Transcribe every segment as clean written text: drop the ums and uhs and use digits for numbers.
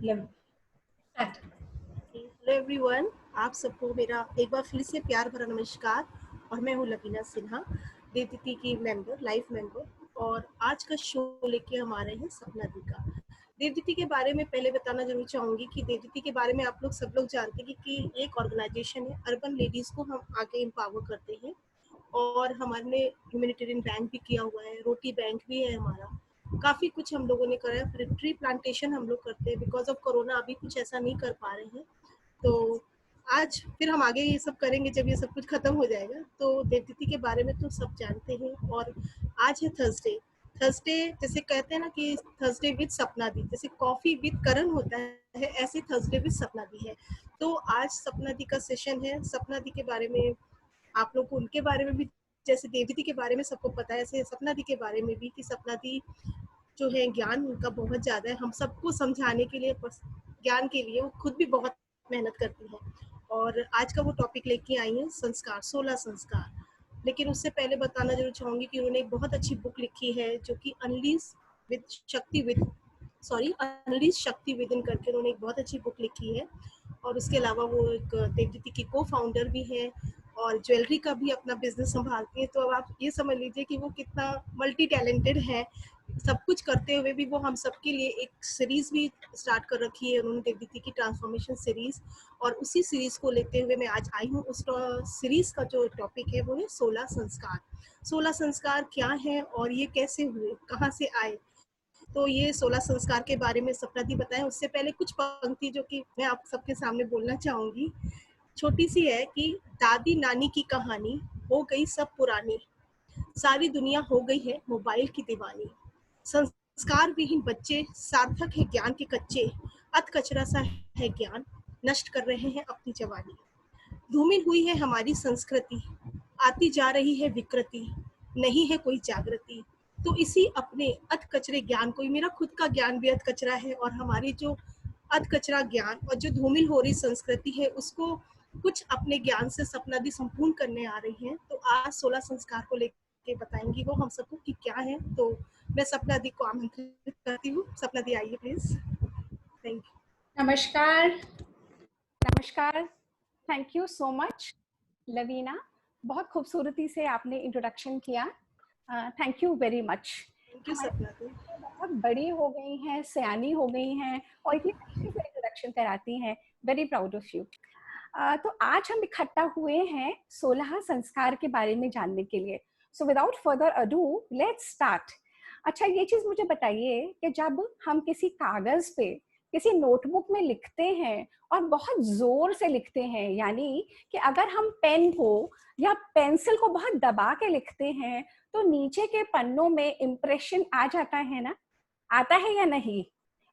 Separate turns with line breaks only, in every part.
Hello everyone, आप सबको मेरा एक बार फिर से प्यार भरा नमस्कार। और मैं हूँ लवीना सिन्हा, देवदीति की लाइफ मेंबर। और आज का शो लेके हम आ रहे हैं सपना दी का। देवदीति के बारे में पहले बताना जरूर चाहूंगी कि देवदीति के बारे में आप लोग सब लोग जानते हैं कि एक ऑर्गेनाइजेशन है, अर्बन लेडीज को हम आगे एम्पावर करते हैं। और हमारे ह्यूमैनिटेरियन बैंक भी किया हुआ है, रोटी बैंक भी है हमारा। काफ़ी कुछ हम लोगों ने करा है। फिर ट्री प्लांटेशन हम लोग करते हैं, बिकॉज ऑफ कोरोना अभी कुछ ऐसा नहीं कर पा रहे हैं। तो आज फिर हम आगे ये सब करेंगे जब ये सब कुछ खत्म हो जाएगा। तो देवदीति के बारे में तो सब जानते हैं। और आज है थर्सडे। थर्सडे जैसे कहते हैं ना कि थर्सडे विद सपना दी, जैसे कॉफी विद करण होता है, ऐसे थर्सडे विद सपना दी है। तो आज सपना दी का सेशन है। सपना दी के बारे में आप लोग को उनके बारे में भी, जैसे देवदीति के बारे में सबको पता है, ऐसे सपना दी के बारे में भी कि सपना दी जो है ज्ञान उनका बहुत ज़्यादा है। हम सबको समझाने के लिए, ज्ञान के लिए वो खुद भी बहुत मेहनत करती है। और आज का वो टॉपिक लेके आई है संस्कार, 16 संस्कार। लेकिन उससे पहले बताना जरूर चाहूंगी कि उन्होंने एक बहुत अच्छी बुक लिखी है जो कि अनलीश शक्ति विद इन करके उन्होंने एक बहुत अच्छी बुक लिखी है। और उसके अलावा वो एक देवदीति की को फाउंडर भी है और ज्वेलरी का भी अपना बिजनेस संभालती है। तो अब आप ये समझ लीजिए कि वो कितना मल्टी टैलेंटेड है। सब कुछ करते हुए भी वो हम सबके लिए एक सीरीज भी स्टार्ट कर रखी है उन्होंने, देवदीति की ट्रांसफॉर्मेशन सीरीज। और उसी सीरीज को लेते हुए मैं आज आई हूँ। उस सीरीज का जो टॉपिक है वो है 16 संस्कार। 16 संस्कार क्या है और ये कैसे हुए, कहाँ से आए। तो ये 16 संस्कार के बारे में सपना दी बताएं। उससे पहले कुछ पंक्ति जो कि मैं आप सबके सामने बोलना चाहूंगी, छोटी सी है कि दादी नानी की कहानी हो गई सब पुरानी, सारी दुनिया हो गई है मोबाइल की दीवानी, संस्कार विहीन बच्चे सार्थक है ज्ञान के कच्चे, अत कचरा सा है ज्ञान, नष्ट कर रहे हैं अपनी जवानी। धूमिल हुई है हमारी संस्कृति, आती जा रही है विकृति, नहीं है कोई जागृति। तो इसी अपने अध कचरे ज्ञान को, मेरा खुद का ज्ञान भी अध कचरा है, और हमारी जो अध कचरा ज्ञान और जो धूमिल हो रही संस्कृति है उसको कुछ अपने ज्ञान से सपना दी संपूर्ण करने आ रही है। तो आज 16 संस्कार को लेके बताएंगी वो हम सबको कि क्या है। तो मैं सपना दी को आमंत्रित करती हूँ। सपना दी आइए प्लीज। Thank you.
नमस्कार, नमस्कार। Thank you so much Lavina, बहुत खूबसूरती से आपने इंट्रोडक्शन किया। Thank you very much.
Thank you Sapna दी।
बहुत बड़ी हो गई हैं, सयानी हो गई हैं और इतनी अच्छे से इंट्रोडक्शन कराती हैं। Very proud of you. तो आज हम इकट्ठा हुए हैं 16 संस्कार के बारे में जानने के लिए। So without further ado let's start. अच्छा, ये चीज मुझे बताइए कि जब हम किसी कागज पे, किसी नोटबुक में लिखते हैं और बहुत जोर से लिखते हैं, यानी कि अगर हम पेन को या पेंसिल को बहुत दबा के लिखते हैं तो नीचे के पन्नों में इंप्रेशन आ जाता है ना? आता है या नहीं?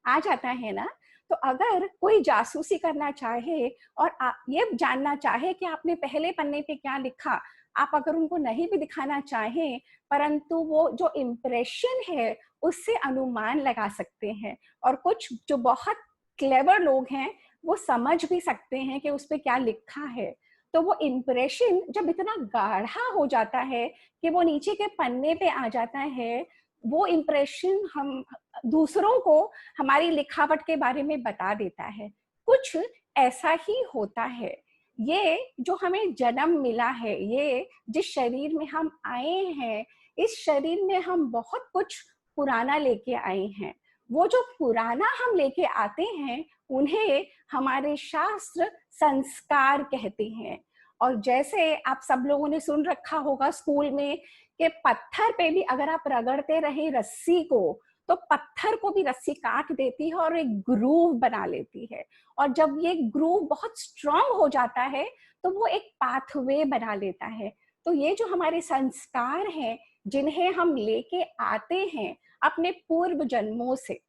आ जाता है ना? तो अगर कोई जासूसी करना चाहे और ये जानना चाहे कि आपने पहले पन्ने पे क्या लिखा, आप अगर उनको नहीं भी दिखाना चाहें, परंतु वो जो इम्प्रेशन है उससे अनुमान लगा सकते हैं। और कुछ जो बहुत क्लेवर लोग हैं वो समझ भी सकते हैं कि उस पे क्या लिखा है। तो वो इम्प्रेशन जब इतना गाढ़ा हो जाता है कि वो नीचे के पन्ने पे आ जाता है, वो इम्प्रेशन हम दूसरों को हमारी लिखावट के बारे में बता देता है। कुछ ऐसा ही होता है। ये जो हमें जन्म मिला है, ये जिस शरीर में हम आए हैं, इस शरीर में हम बहुत कुछ पुराना लेके आए हैं। वो जो पुराना हम लेके आते हैं उन्हें हमारे शास्त्र संस्कार कहते हैं। और जैसे आप सब लोगों ने सुन रखा होगा स्कूल में कि पत्थर पे भी अगर आप रगड़ते रहे रस्सी को तो पत्थर को भी रस्सी काट देती है और एक ग्रूव बना लेती है। और जब ये ग्रूव बहुत स्ट्रांग हो जाता है तो वो एक पाथवे बना लेता है। तो ये जो हमारे संस्कार हैं जिन्हें हम लेके आते हैं अपने पूर्व जन्मों से,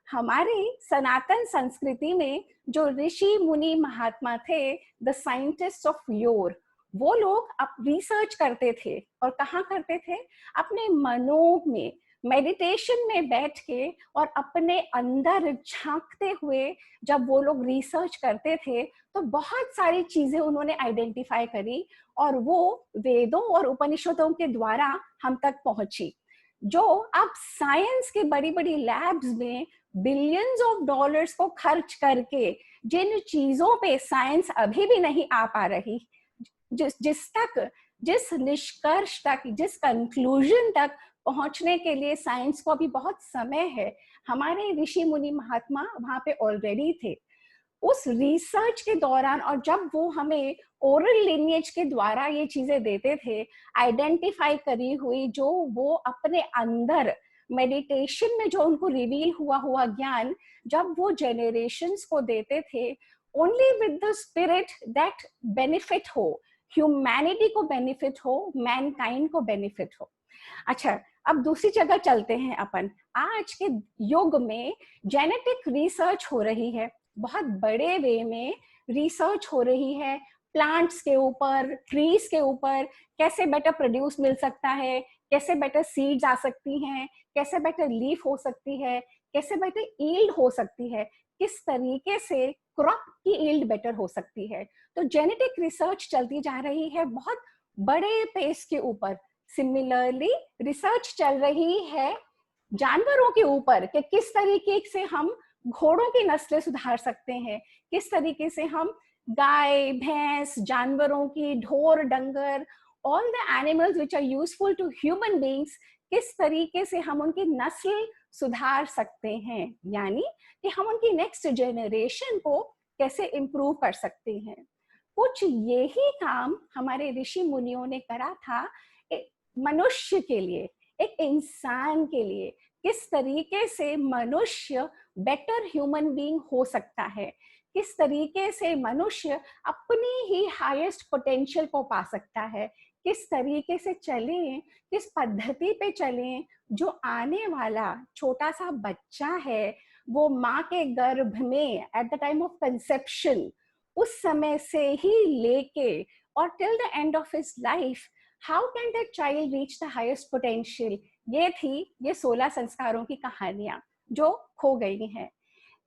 हमारी सनातन संस्कृति में जो ऋषि मुनि महात्मा थे, द साइंटिस्ट ऑफ योर, वो लोग अब रिसर्च करते थे। और कहाँ करते थे? अपने मनों में, मेडिटेशन में बैठ के और अपने अंदर झांकते हुए जब वो लोग रिसर्च करते थे तो बहुत सारी चीजें उन्होंने आइडेंटिफाई करी और वो वेदों और उपनिषदों के द्वारा हम तक पहुंची। जो अब साइंस की बड़ी बड़ी लैब्स में बिलियंस ऑफ डॉलर्स को खर्च करके जिन चीजों पे साइंस अभी भी नहीं आ पा रही, जिस निष्कर्ष तक, जिस कंक्लूजन तक पहुंचने के लिए साइंस को अभी बहुत समय है, हमारे ऋषि मुनि महात्मा वहां पे ऑलरेडी थे। उस रिसर्च के दौरान, और जब वो हमें ओरल लिनिएज के द्वारा ये चीजें देते थे, आइडेंटिफाई करी हुई, जो वो अपने अंदर मेडिटेशन में जो उनको रिवील हुआ ज्ञान, जब वो जेनरेशंस को देते थे, only with the spirit that benefit हो, ह्यूमैनिटी को बेनिफिट हो, मैनकाइंड को बेनिफिट हो। अच्छा, अब दूसरी जगह चलते हैं अपन। आज के युग में जेनेटिक रिसर्च हो रही है, बहुत बड़े वे में रिसर्च हो रही है, प्लांट्स के ऊपर, ट्रीज के ऊपर, कैसे बेटर प्रोड्यूस मिल सकता है, कैसे बेटर सीड्स आ सकती हैं, कैसे बेटर लीफ हो सकती है, कैसे बेटर ईल्ड हो सकती है, किस तरीके से क्रॉप की ईल्ड बेटर हो सकती है। तो जेनेटिक रिसर्च चलती जा रही है बहुत बड़े पेस के ऊपर। सिमिलरली रिसर्च चल रही है जानवरों के ऊपर कि किस तरीके से हम घोड़ों की नस्लें सुधार सकते हैं, किस तरीके से हम गाय, भैंस, जानवरों की, ढोर, डंगर, all the animals which are useful to human beings, किस तरीके से हम उनकी नस्ल सुधार सकते हैं, यानी कि हम उनकी नेक्स्ट जनरेशन को कैसे इम्प्रूव कर सकते हैं। कुछ यही काम हमारे ऋषि मुनियों ने करा था मनुष्य के लिए, एक इंसान के लिए, किस तरीके से मनुष्य बेटर ह्यूमन बीइंग हो सकता है, किस तरीके से मनुष्य अपनी ही हाईएस्ट पोटेंशियल को पा सकता है, किस तरीके से चलें, किस पद्धति पे चलें, जो आने वाला छोटा सा बच्चा है वो माँ के गर्भ में at the time of conception, उस समय से ही लेके और till the end of his life, how can that child reach the highest potential. ये थी ये 16 संस्कारों की कहानियां जो खो गई हैं।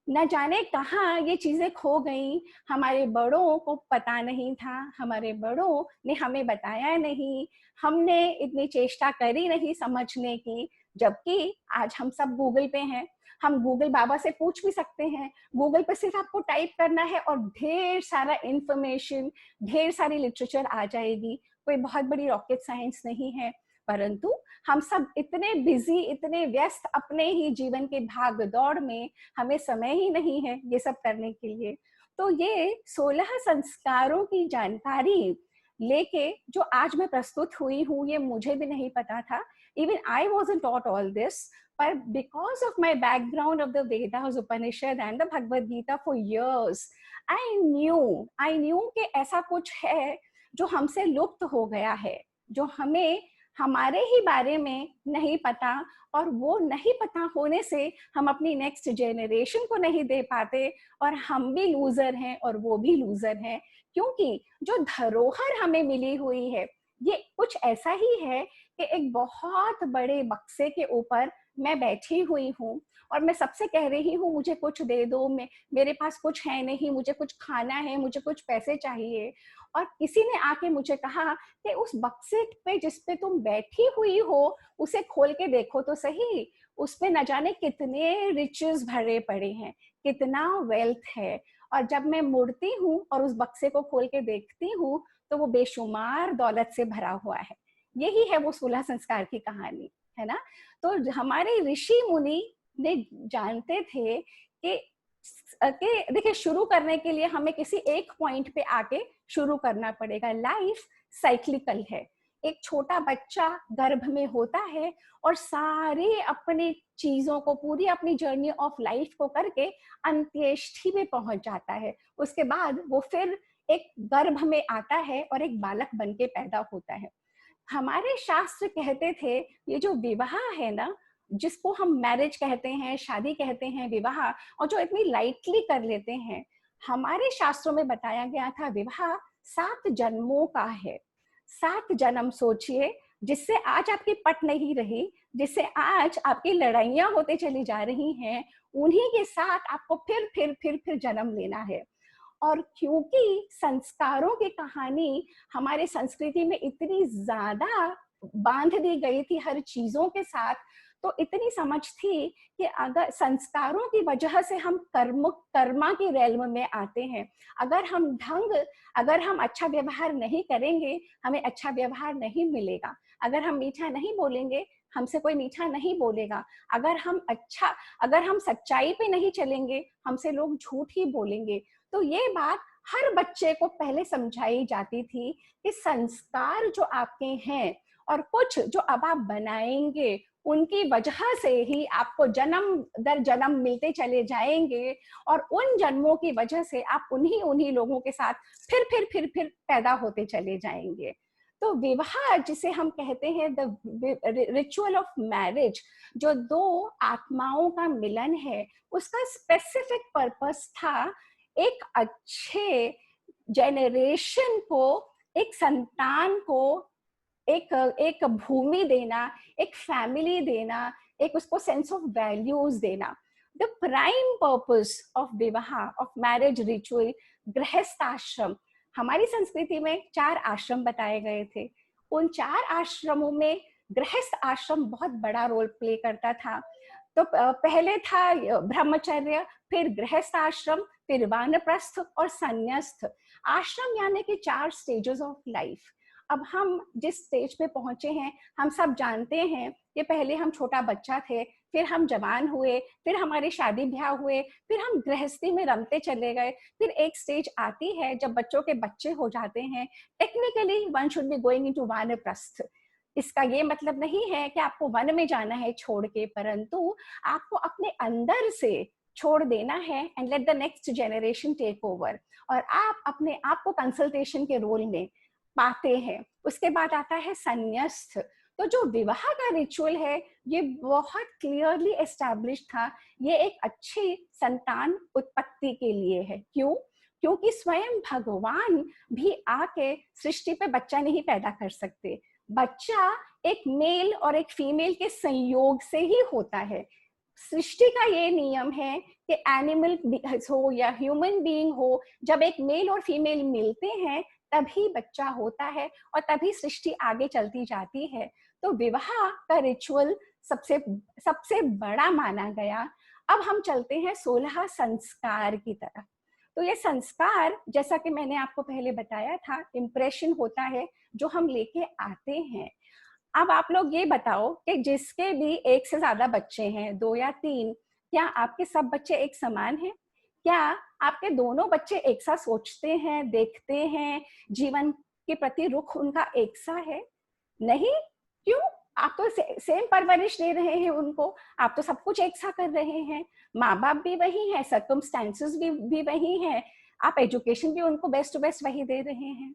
न जाने कहाँ ये चीजें खो गई, हमारे बड़ों को पता नहीं था, हमारे बड़ों ने हमें बताया नहीं, हमने इतनी चेष्टा करी नहीं समझने की। जबकि आज हम सब गूगल पे हैं, हम गूगल बाबा से पूछ भी सकते हैं, गूगल पे सिर्फ आपको टाइप करना है और ढेर सारा इंफॉर्मेशन, ढेर सारी लिटरेचर आ जाएगी। कोई बहुत बड़ी रॉकेट साइंस नहीं है, परंतु हम सब इतने बिजी, इतने व्यस्त अपने ही जीवन के भाग दौड़ में, हमें समय ही नहीं है ये सब करने के लिए। तो ये 16 संस्कारों की जानकारी लेके जो आज मैं प्रस्तुत हुई हूँ, ये मुझे भी नहीं पता था, even I wasn't taught all this, पर because of my background of the Vedas, Upanishad and the Bhagavad Gita for years, I knew कि ऐसा कुछ है जो हमसे लुप्त हो गया है, जो हमें हमारे ही बारे में नहीं पता, और वो नहीं पता होने से हम अपनी नेक्स्ट जेनरेशन को नहीं दे पाते, और हम भी लूजर हैं और वो भी लूजर हैं। क्योंकि जो धरोहर हमें मिली हुई है ये कुछ ऐसा ही है कि एक बहुत बड़े बक्से के ऊपर मैं बैठी हुई हूँ और मैं सबसे कह रही हूँ मुझे कुछ दे दो, मेरे पास कुछ है नहीं, मुझे कुछ खाना है, मुझे कुछ पैसे चाहिए। और किसी ने आके मुझे कहा कि उस बक्से पे जिस पे तुम बैठी हुई हो उसे खोल के देखो तो सही, उस पे न जाने कितने रिचेस भरे पड़े हैं, कितना वेल्थ है। और जब मैं मुड़ती हूँ और उस बक्से को खोल के देखती हूँ तो वो बेशुमार दौलत से भरा हुआ है। यही है वो 16 संस्कार की कहानी, है ना। तो हमारे ऋषि मुनि ने जानते थे कि देखिए शुरू करने के लिए हमें किसी एक पॉइंट पे आके शुरू करना पड़ेगा। लाइफ साइक्लिकल है, एक छोटा बच्चा गर्भ में होता है और सारी अपनी चीजों को, पूरी अपनी जर्नी ऑफ लाइफ को करके अंत्येष्टि में पहुंच जाता है। उसके बाद वो फिर एक गर्भ में आता है और एक बालक बन के पैदा होता है। हमारे शास्त्र कहते थे ये जो विवाह है ना, जिसको हम मैरिज कहते हैं, शादी कहते हैं, विवाह, और जो इतनी लाइटली कर लेते हैं, हमारे शास्त्रों में बताया गया था विवाह 7 जन्मों का है। 7 जन्म सोचिए, जिससे आज आपकी पट नहीं रही, जिससे आज आपकी लड़ाइयां होते चली जा रही हैं, उन्हीं के साथ आपको फिर जन्म लेना है। और क्योंकि संस्कारों की कहानी हमारे संस्कृति में इतनी ज्यादा बांध दी गई थी हर चीजों के साथ, तो इतनी समझ थी कि अगर संस्कारों की वजह से हम कर्मा की रेल्म में आते हैं, अगर हम अच्छा व्यवहार नहीं करेंगे, हमें अच्छा व्यवहार नहीं मिलेगा। अगर हम मीठा नहीं बोलेंगे, हमसे कोई मीठा नहीं बोलेगा। अगर हम सच्चाई पे नहीं चलेंगे, हमसे लोग झूठ ही बोलेंगे। तो ये बात हर बच्चे को पहले समझाई जाती थी कि संस्कार जो आपके हैं और कुछ जो अब आप बनाएंगे, उनकी वजह से ही आपको जन्म दर जन्म मिलते चले जाएंगे, और उन जन्मों की वजह से आप उन्हीं लोगों के साथ फिर पैदा होते चले जाएंगे। तो विवाह जिसे हम कहते हैं द रिचुअल ऑफ मैरिज, जो दो आत्माओं का मिलन है, उसका स्पेसिफिक पर्पस था एक अच्छे जेनरेशन को, एक संतान को एक भूमि देना, एक फैमिली देना, एक उसको सेंस ऑफ वैल्यूज देना। द प्राइम पर्पस ऑफ विवाह, ऑफ मैरिज रिचुअल, गृहस्थ आश्रम। हमारी संस्कृति में 4 आश्रम बताए गए थे। उन 4 आश्रमों में गृहस्थ आश्रम बहुत बड़ा रोल प्ले करता था। तो पहले था ब्रह्मचर्य, फिर गृहस्थ आश्रम, फिर वानप्रस्थ और संन्यास्त आश्रम, यानी कि 4 स्टेजेस ऑफ लाइफ। अब हम जिस स्टेज पे पहुंचे हैं, हम सब जानते हैं कि पहले हम छोटा बच्चा थे, फिर हम जवान हुए, फिर हमारी शादी ब्याह हुए, फिर हम गृहस्थी में रमते चले गए। फिर एक स्टेज आती है जब बच्चों के बच्चे हो जाते हैं। Technically one should be going into वानप्रस्थ। इसका ये मतलब नहीं है कि आपको वन में जाना है छोड़ के, परंतु आपको अपने अंदर से छोड़ देना है and let the next generation take over, और आप अपने आप को कंसल्टेशन के रोल में पाते हैं। उसके बाद आता है संन्यास्त। तो जो विवाह का रिचुअल है, ये बहुत क्लियरली एस्टैब्लिश था। ये एक अच्छी संतान उत्पत्ति के लिए है। क्यों? क्योंकि स्वयं भगवान भी आके सृष्टि पे बच्चा नहीं पैदा कर सकते। बच्चा एक मेल और एक फीमेल के संयोग से ही होता है। सृष्टि का ये नियम है कि एनिमल हो या ह्यूमन बीइंग हो, जब एक मेल और फीमेल मिलते हैं तभी बच्चा होता है और तभी सृष्टि आगे चलती जाती है। तो विवाह का रिचुअल सबसे बड़ा माना गया। अब हम चलते हैं 16 संस्कार की तरफ। तो ये संस्कार, जैसा कि मैंने आपको पहले बताया था, इम्प्रेशन होता है जो हम लेके आते हैं। अब आप लोग ये बताओ कि जिसके भी 1 से ज्यादा बच्चे हैं, 2 या 3, क्या आपके सब बच्चे एक समान हैं? क्या आपके दोनों बच्चे एक सा सोचते हैं, देखते हैं, जीवन के प्रति रुख उनका एक सा है? नहीं। क्यों? आप तो सेम परवरिश दे रहे हैं उनको, आप तो सब कुछ एक सा कर रहे हैं। माँ बाप भी वही है, सर्कमस्टेंसेस भी वही है, आप एजुकेशन भी उनको बेस्ट टू बेस्ट वही दे रहे हैं।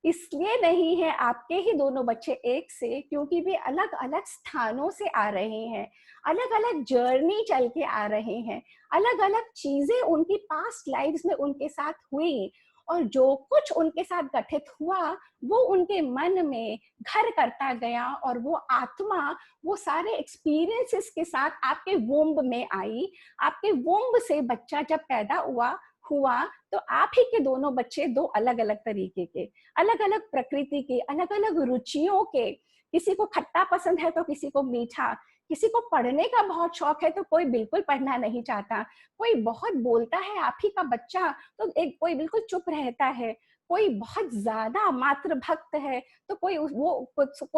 इसलिए नहीं है आपके ही दोनों बच्चे एक से, क्योंकि वे अलग अलग स्थानों से आ रहे हैं, अलग अलग जर्नी चल के आ रहे हैं, अलग अलग चीजें उनकी पास्ट लाइफ्स में उनके साथ हुई, और जो कुछ उनके साथ गठित हुआ वो उनके मन में घर करता गया, और वो आत्मा वो सारे एक्सपीरियंसेस के साथ आपके वोम्ब में आई। आपके वोम्ब से बच्चा जब पैदा हुआ तो आप ही के दोनों बच्चे 2 अलग अलग तरीके के, अलग अलग प्रकृति के, अलग अलग रुचियों के। किसी को खट्टा पसंद है तो किसी को मीठा, किसी को पढ़ने का बहुत शौक है तो कोई बिल्कुल पढ़ना नहीं चाहता, कोई बहुत बोलता है आप ही का बच्चा तो कोई बिल्कुल चुप रहता है, कोई बहुत ज्यादा मातृ भक्त है तो कोई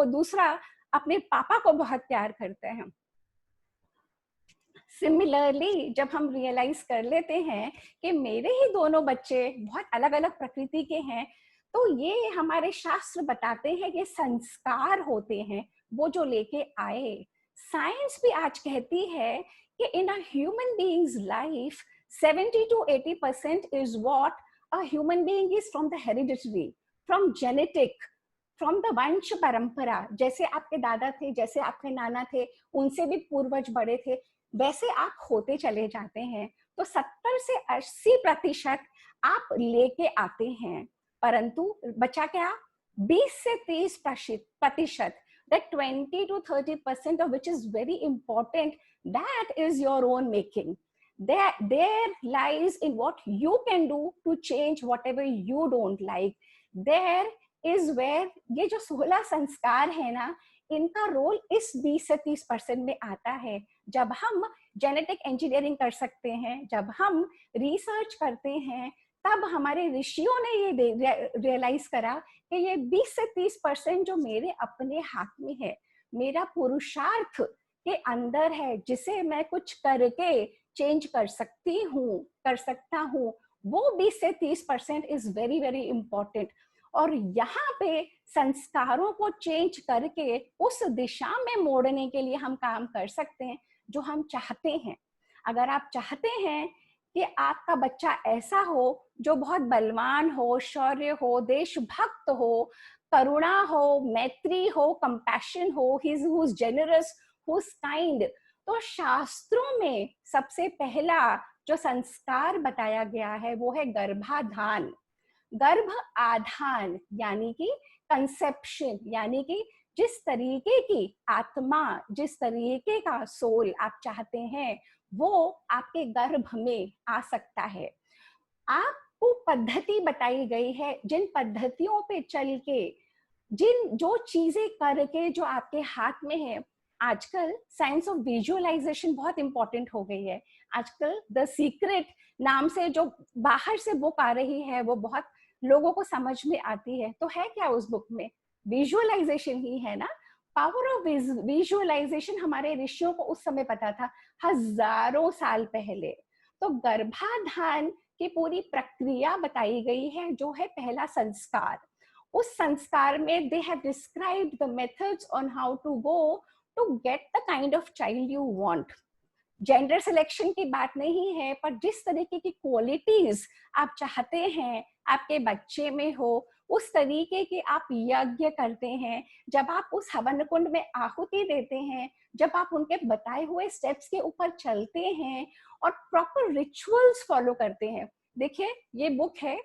दूसरा अपने पापा को बहुत प्यार करते हैं। सिमिलरली जब हम रियलाइज कर लेते हैं कि मेरे ही दोनों बच्चे बहुत अलग अलग प्रकृति के हैं, तो ये हमारे शास्त्र बताते हैं कि संस्कार होते हैं वो जो लेके आए। साइंस भी आज कहती है कि in a human beings life 70 to 80% is what a human being is from the hereditary, from genetic, from the वंश परंपरा। जैसे आपके दादा थे, जैसे आपके नाना थे, उनसे भी पूर्वज बड़े थे, वैसे आप होते चले जाते हैं। तो 70 से 80% आप लेके आते हैं, परंतु बचा क्या? 20 से 30%, that 20 to 30% of which is very important, that is your own making. There lies in what you can do to change whatever you don't like. There is where ये जो 16 संस्कार है ना, इनका रोल इस 20 से 30% में आता है। जब हम जेनेटिक इंजीनियरिंग कर सकते हैं, जब हम रिसर्च करते हैं, तब हमारे ऋषियों ने ये रियलाइज करा कि ये 20 से 30% जो मेरे अपने हाथ में है, मेरा पुरुषार्थ के अंदर है, जिसे मैं कुछ करके चेंज कर सकता हूँ, वो 20 से 30% इज वेरी वेरी इंपॉर्टेंट। और यहाँ पे संस्कारों को चेंज करके उस दिशा में मोड़ने के लिए हम काम कर सकते हैं जो हम चाहते हैं। अगर आप चाहते हैं कि आपका बच्चा ऐसा हो जो बहुत बलवान हो, शौर्य हो, देशभक्त हो, करुणा हो, मैत्री हो, कंपैशन हो, who's generous, who's kind, तो शास्त्रों में सबसे पहला जो संस्कार बताया गया है वो है गर्भाधान। गर्भ आधान यानी कि कंसेप्शन, यानी कि जिस तरीके की आत्मा, जिस तरीके का सोल आप चाहते हैं वो आपके गर्भ में आ सकता है। आपको पद्धति बताई गई है, जिन पद्धतियों पे चल के, जो चीजें करके जो आपके हाथ में है। आजकल साइंस ऑफ विजुअलाइजेशन बहुत इंपॉर्टेंट हो गई है। आजकल द सीक्रेट नाम से जो बाहर से बुक आ रही है वो बहुत लोगों को समझ में आती है। तो है क्या उस बुक में? विजुअलाइजेशन ही है ना। पावर ऑफ विजुअलाइजेशन हमारे ऋषियों को उस समय पता था, हजारों साल पहले। तो गर्भाधान की पूरी प्रक्रिया बताई गई है, जो है पहला संस्कार। उस संस्कार में they have described the methods on how to go to get the kind of child you want. Gender selection की बात नहीं है, पर जिस तरीके की क्वालिटीज आप चाहते हैं आपके बच्चे में हो, उस तरीके के आप यज्ञ करते हैं। जब आप उस हवन कुंड में आहुति देते हैं, जब आप उनके बताए हुए स्टेप्स के ऊपर चलते हैं और प्रॉपर रिचुअल्स फॉलो करते हैं। देखिए, ये बुक है,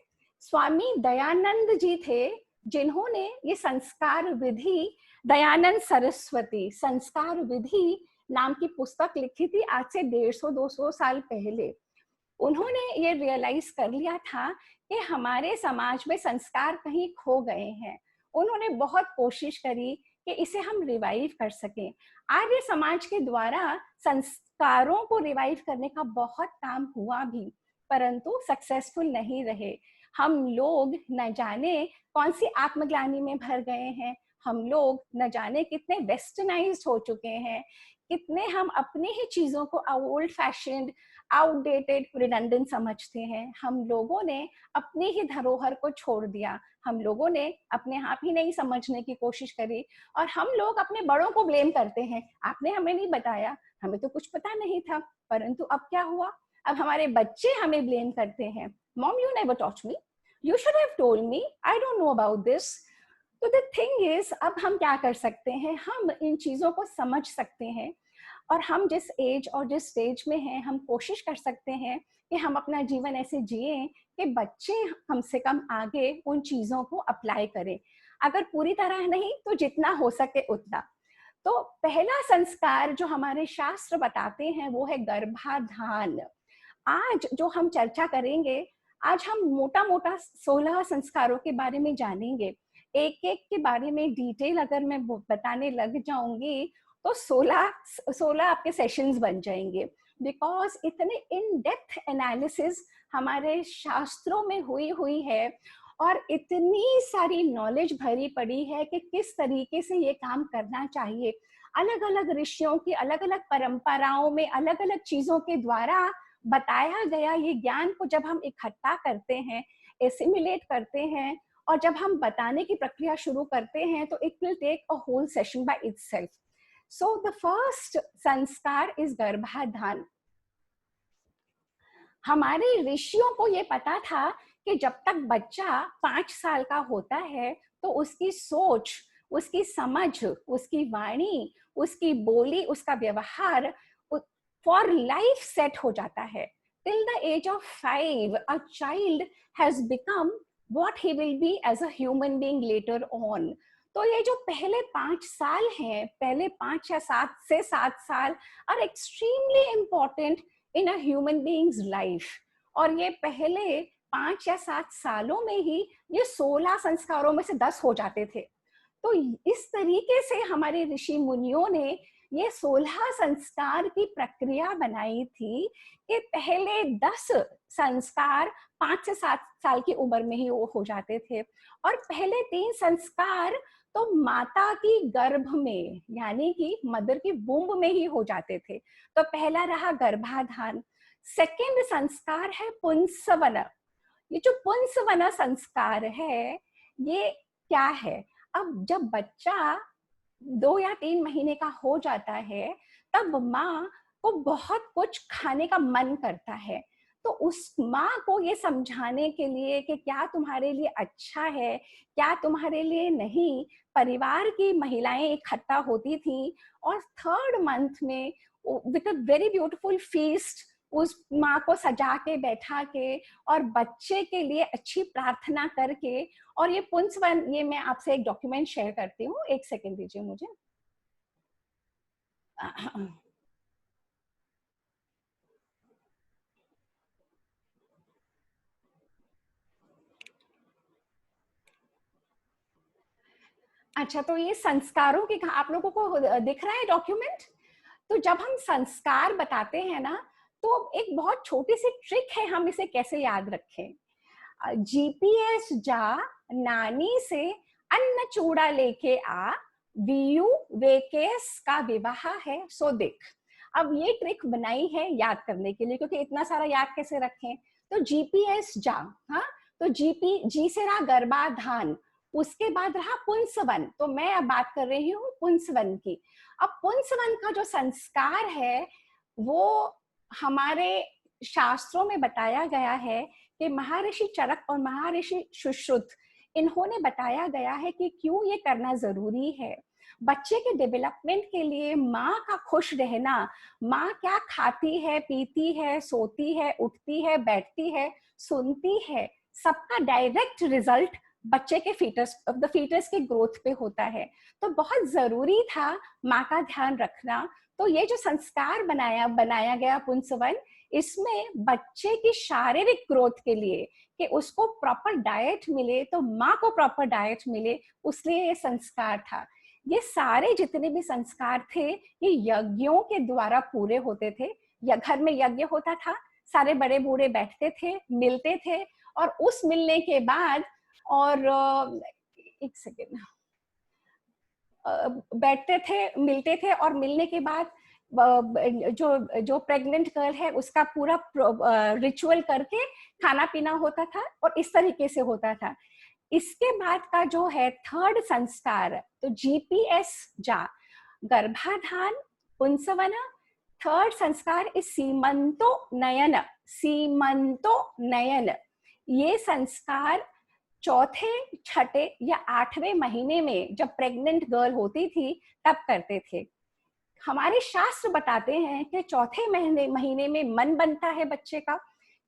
स्वामी दयानंद जी थे जिन्होंने ये संस्कार विधि, दयानंद सरस्वती संस्कार विधि नाम की पुस्तक लिखी थी आज से 150-200 साल पहले। उन्होंने ये रियलाइज कर लिया था कि हमारे समाज में संस्कार कहीं खो गए हैं। उन्होंने बहुत कोशिश करी कि इसे हम रिवाइव कर सकें। आर्य समाज के द्वारा संस्कारों को रिवाइव करने का बहुत काम हुआ भी, परंतु सक्सेसफुल नहीं रहे। हम लोग न जाने कौन सी आत्मग्लानि में भर गए हैं, हम लोग न जाने कितने वेस्टर्नाइज्ड हो चुके हैं, कितने हम अपने ही चीजों को ओल्ड फैशन्ड, आउटडेटेड, रिडंडेंट समझते हैं। हम लोगों ने अपनी ही धरोहर को छोड़ दिया, हम लोगों ने अपने आप ही नहीं समझने की कोशिश करी, और हम लोग अपने बड़ों को ब्लेम करते हैं, आपने हमें नहीं बताया, हमें तो कुछ पता नहीं था। परंतु अब क्या हुआ? अब हमारे बच्चे हमें ब्लेम करते हैं, mom you never taught me, you should have told me, I don't know about this. तो द थिंग इज, अब हम क्या कर सकते हैं? हम इन चीजों को समझ सकते हैं, और हम जिस एज और जिस स्टेज में हैं, हम कोशिश कर सकते हैं कि हम अपना जीवन ऐसे जिए कि बच्चे हमसे कम आगे उन चीजों को अप्लाई करें। अगर पूरी तरह नहीं तो जितना हो सके उतना। तो पहला संस्कार जो हमारे शास्त्र बताते हैं वो है गर्भाधान। आज जो हम चर्चा करेंगे, आज हम मोटा मोटा 16 संस्कारों के बारे में जानेंगे। एक एक के बारे में डिटेल अगर मैं बताने लग जाऊंगी तो 16 आपके सेशंस बन जाएंगे, बिकॉज इतने इन डेप्थ एनालिसिस हमारे शास्त्रों में हुई है, और इतनी सारी नॉलेज भरी पड़ी है कि किस तरीके से ये काम करना चाहिए। अलग अलग ऋषियों की अलग अलग परंपराओं में अलग अलग चीजों के द्वारा बताया गया ये ज्ञान को जब हम इकट्ठा करते हैं, एसिमिलेट करते हैं, और जब हम बताने की प्रक्रिया शुरू करते हैं तो it will take a whole session by itself. So the first sanskar is garbhadhan. हमारे ऋषियों को ये पता था कि जब तक बच्चा 5 साल का होता है तो उसकी सोच, उसकी समझ, उसकी वाणी, उसकी बोली, उसका व्यवहार फॉर लाइफ सेट हो जाता है। Till the age of 5 a child has become what he will be as a human being later on. तो ये जो पहले 5 साल हैं, पहले 5 या 7 साल are extremely important in a human beings life. और ये पहले 5 या 7 सालों में ही ये 16 संस्कारों में से 10 हो जाते थे। तो इस तरीके से हमारे ऋषि मुनियों ने ये 16 संस्कार की प्रक्रिया बनाई थी कि पहले 10 संस्कार 5 से 7 साल की उम्र में ही वो हो जाते थे, और पहले 3 संस्कार तो माता की गर्भ में यानी कि मदर की वुम्ब में ही हो जाते थे। तो पहला रहा गर्भाधान। सेकंड संस्कार है पुंसवन। ये जो पुंसवन संस्कार है, ये क्या है? अब जब बच्चा 2 या 3 महीने का हो जाता है, तब माँ को बहुत कुछ खाने का मन करता है। तो उस माँ को ये समझाने के लिए कि क्या तुम्हारे लिए अच्छा है, क्या तुम्हारे लिए नहीं, परिवार की महिलाएं इकट्ठा होती थी और 3rd मंथ में with a very beautiful feast उस माँ को सजा के बैठा के और बच्चे के लिए अच्छी प्रार्थना करके, और ये पुंसवन, ये मैं आपसे एक डॉक्यूमेंट शेयर करती हूँ, 1 सेकंड दीजिए मुझे। अच्छा, तो ये संस्कारों की, आप लोगों को दिख रहा है डॉक्यूमेंट? तो जब हम संस्कार बताते हैं ना, तो एक बहुत छोटी सी ट्रिक है, हम इसे कैसे याद रखें। जीपीएस जा, नानी से अन्न चूड़ा लेके आ, वीयू वेकेस का विवाह है सो देख। अब ये ट्रिक बनाई है याद करने के लिए, क्योंकि इतना सारा याद कैसे रखें। तो जीपीएस जा, हाँ, तो जी से रहा गर्भाधान, उसके बाद रहा पुंसवन। तो मैं अब बात कर रही हूँ पुंसवन की। अब पुंसवन का जो संस्कार है वो हमारे शास्त्रों में बताया गया है कि महर्षि चरक और महर्षि सुश्रुत, इन्होंने बताया गया है कि क्यों ये करना जरूरी है। बच्चे के डेवलपमेंट के लिए माँ का खुश रहना, माँ क्या खाती है, पीती है, सोती है, उठती है, बैठती है, सुनती है, सबका डायरेक्ट रिजल्ट बच्चे के फीटस के ग्रोथ पे होता है। तो बहुत जरूरी था माँ का ध्यान रखना। तो ये जो संस्कार बनाया गया पुंसवन, इसमें बच्चे की शारीरिक ग्रोथ के लिए कि उसको प्रॉपर डाइट मिले, तो माँ को प्रॉपर डाइट मिले, उसलिए ये संस्कार था। ये सारे जितने भी संस्कार थे, ये यज्ञों के द्वारा पूरे होते थे। या घर में यज्ञ होता था, सारे बड़े बूढ़े बैठते थे, मिलते थे, और उस मिलने के बाद, और एक सेकेंड, बैठते थे, मिलते थे, और मिलने के बाद जो जो प्रेग्नेंट गर्ल है उसका पूरा रिचुअल करके खाना पीना होता था, और इस तरीके से होता था। इसके बाद का जो है 3rd संस्कार, तो जीपीएस जा, गर्भाधान, पुंसवन। 3rd संस्कार इस सीमंतो नयन। सीमंतो नयन, ये संस्कार चौथे, छठे या 8वें महीने में जब प्रेग्नेंट गर्ल होती थी तब करते थे। हमारे शास्त्र बताते हैं कि चौथे महीने में मन बनता है बच्चे का,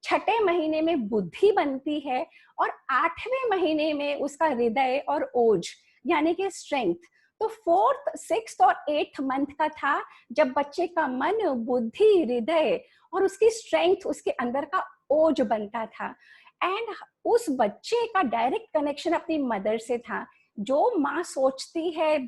छठे महीने में बुद्धि बनती है, और 8वें महीने में उसका हृदय और ओज यानी कि स्ट्रेंथ। तो 4th, 6th और 8th मंथ का था जब बच्चे का मन, बुद्धि, हृदय और उसकी स्ट्रेंथ, उसके अंदर का ओज बनता था। एंड उस बच्चे का डायरेक्ट कनेक्शन अपनी मदर से था। जो माँ सोचती है,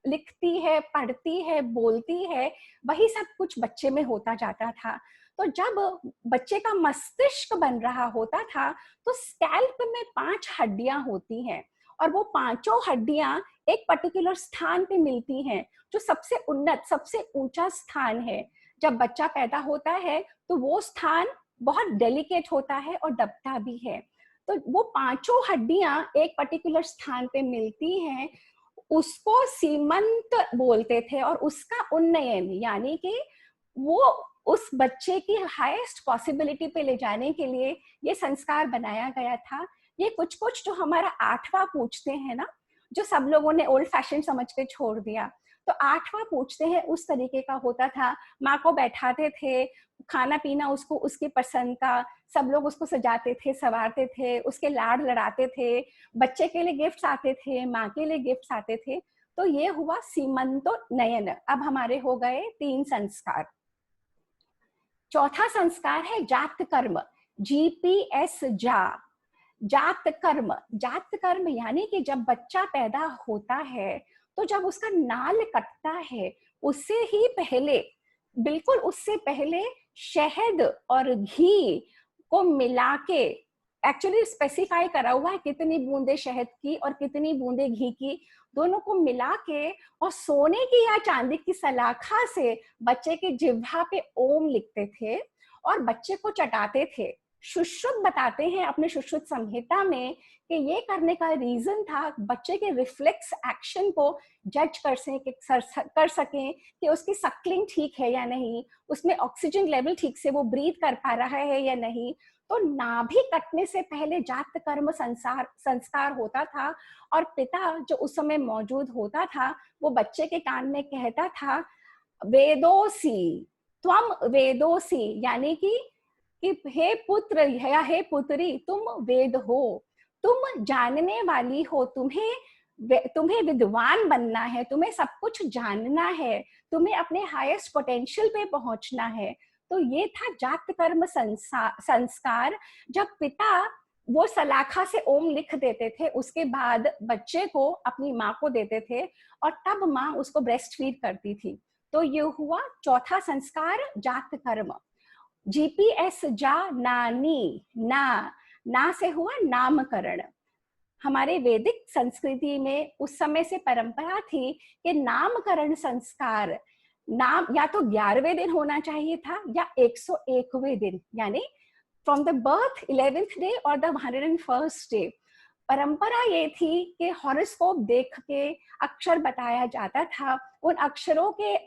लिखती है, पढ़ती है, बोलती है, वही सब कुछ बच्चे में होता जाता था। तो जब बच्चे का मस्तिष्क बन रहा होता था, तो स्कैल्प में 5 हड्डियां होती हैं, और वो 5 हड्डियां एक पर्टिकुलर स्थान पे मिलती हैं, जो सबसे उन्नत, सबसे ऊंचा स्थान है। जब बच्चा पैदा होता है तो वो स्थान बहुत डेलिकेट होता है और दबता भी है। तो वो 5 हड्डियां एक पर्टिकुलर स्थान पे मिलती हैं, उसको सीमंत बोलते थे, और उसका उन्नयन यानी कि वो उस बच्चे की हाईएस्ट पॉसिबिलिटी पे ले जाने के लिए ये संस्कार बनाया गया था। ये कुछ कुछ जो हमारा 8वां पूछते हैं ना, जो सब लोगों ने ओल्ड फैशन समझ के छोड़ दिया, तो 8वां पूछते हैं उस तरीके का होता था। माँ को बैठाते थे, खाना पीना उसको उसकी पसंद का, सब लोग उसको सजाते थे, संवारते थे, उसके लाड लड़ाते थे, बच्चे के लिए गिफ्ट्स आते थे, माँ के लिए गिफ्ट्स आते थे। तो ये हुआ सीमंतो नयन। अब हमारे हो गए 3 संस्कार। चौथा संस्कार है जात कर्म, जीपीएस जा। जात कर्म यानी कि जब बच्चा पैदा होता है तो जब उसका नाल कटता है उससे ही पहले, बिल्कुल उससे पहले शहद और घी को मिला के, एक्चुअली स्पेसिफाई करा हुआ है कितनी बूंदे शहद की और कितनी बूंदे घी की, दोनों को मिला के और सोने की या चांदी की सलाखा से बच्चे के जिह्वा पे ओम लिखते थे और बच्चे को चटाते थे। सुश्रुत बताते हैं अपने सुश्रुत संहिता में कि ये करने का रीजन था बच्चे के रिफ्लेक्स एक्शन को जज कर सकें कि उसकी सक्लिंग ठीक है या नहीं, उसमें ऑक्सीजन लेवल ठीक से वो ब्रीथ कर पा रहा है या नहीं। तो नाभि कटने से पहले जात कर्म संस्कार होता था और पिता जो उस समय मौजूद होता था वो बच्चे के कान में कहता था वेदोसी त्वम वेदोसी, यानी कि हे पुत्र या हे पुत्री तुम वेद हो, तुम जानने वाली हो, तुम्हें विद्वान बनना है, तुम्हें सब कुछ जानना है, तुम्हें अपने हाईएस्ट पोटेंशियल पे पहुंचना है। तो ये था जात कर्म संस्कार। जब पिता वो सलाखा से ओम लिख देते थे उसके बाद बच्चे को अपनी माँ को देते थे और तब माँ उसको ब्रेस्ट फीड करती थी। तो ये हुआ चौथा संस्कार, जात कर्म। जीपीएस जा नानी, ना से हुआ नामकरण। हमारे वैदिक संस्कृति में उस समय से परंपरा थी कि नामकरण संस्कार, नाम या तो 11वें दिन होना चाहिए था या 101वें दिन, यानी from the birth 11th day और द 101st डे। परंपरा ये थी कि हॉरोस्कोप देख के अक्षर बताया जाता था, उन अक्षरों के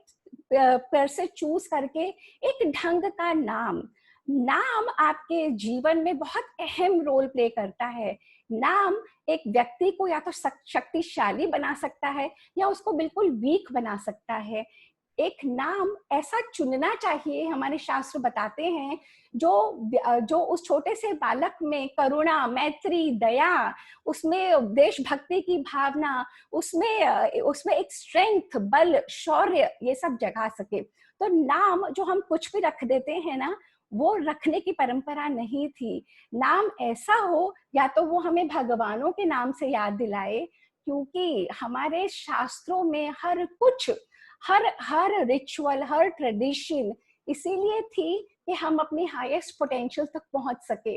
पर से चूज करके एक ढंग का नाम आपके जीवन में बहुत अहम रोल प्ले करता है। नाम एक व्यक्ति को या तो शक्तिशाली बना सकता है या उसको बिल्कुल वीक बना सकता है। एक नाम ऐसा चुनना चाहिए, हमारे शास्त्र बताते हैं, जो उस छोटे से बालक में करुणा, मैत्री, दया, उसमें देशभक्ति की भावना, उसमें एक स्ट्रेंथ, बल, शौर्य, ये सब जगा सके। तो नाम जो हम कुछ भी रख देते हैं ना, वो रखने की परंपरा नहीं थी। नाम ऐसा हो या तो वो हमें भगवानों के नाम से याद दिलाए, क्योंकि हमारे शास्त्रों में हर कुछ, हर रिचुअल, हर ट्रेडिशन इसीलिए थी कि हम अपनी हाईएस्ट पोटेंशियल तक पहुंच सके।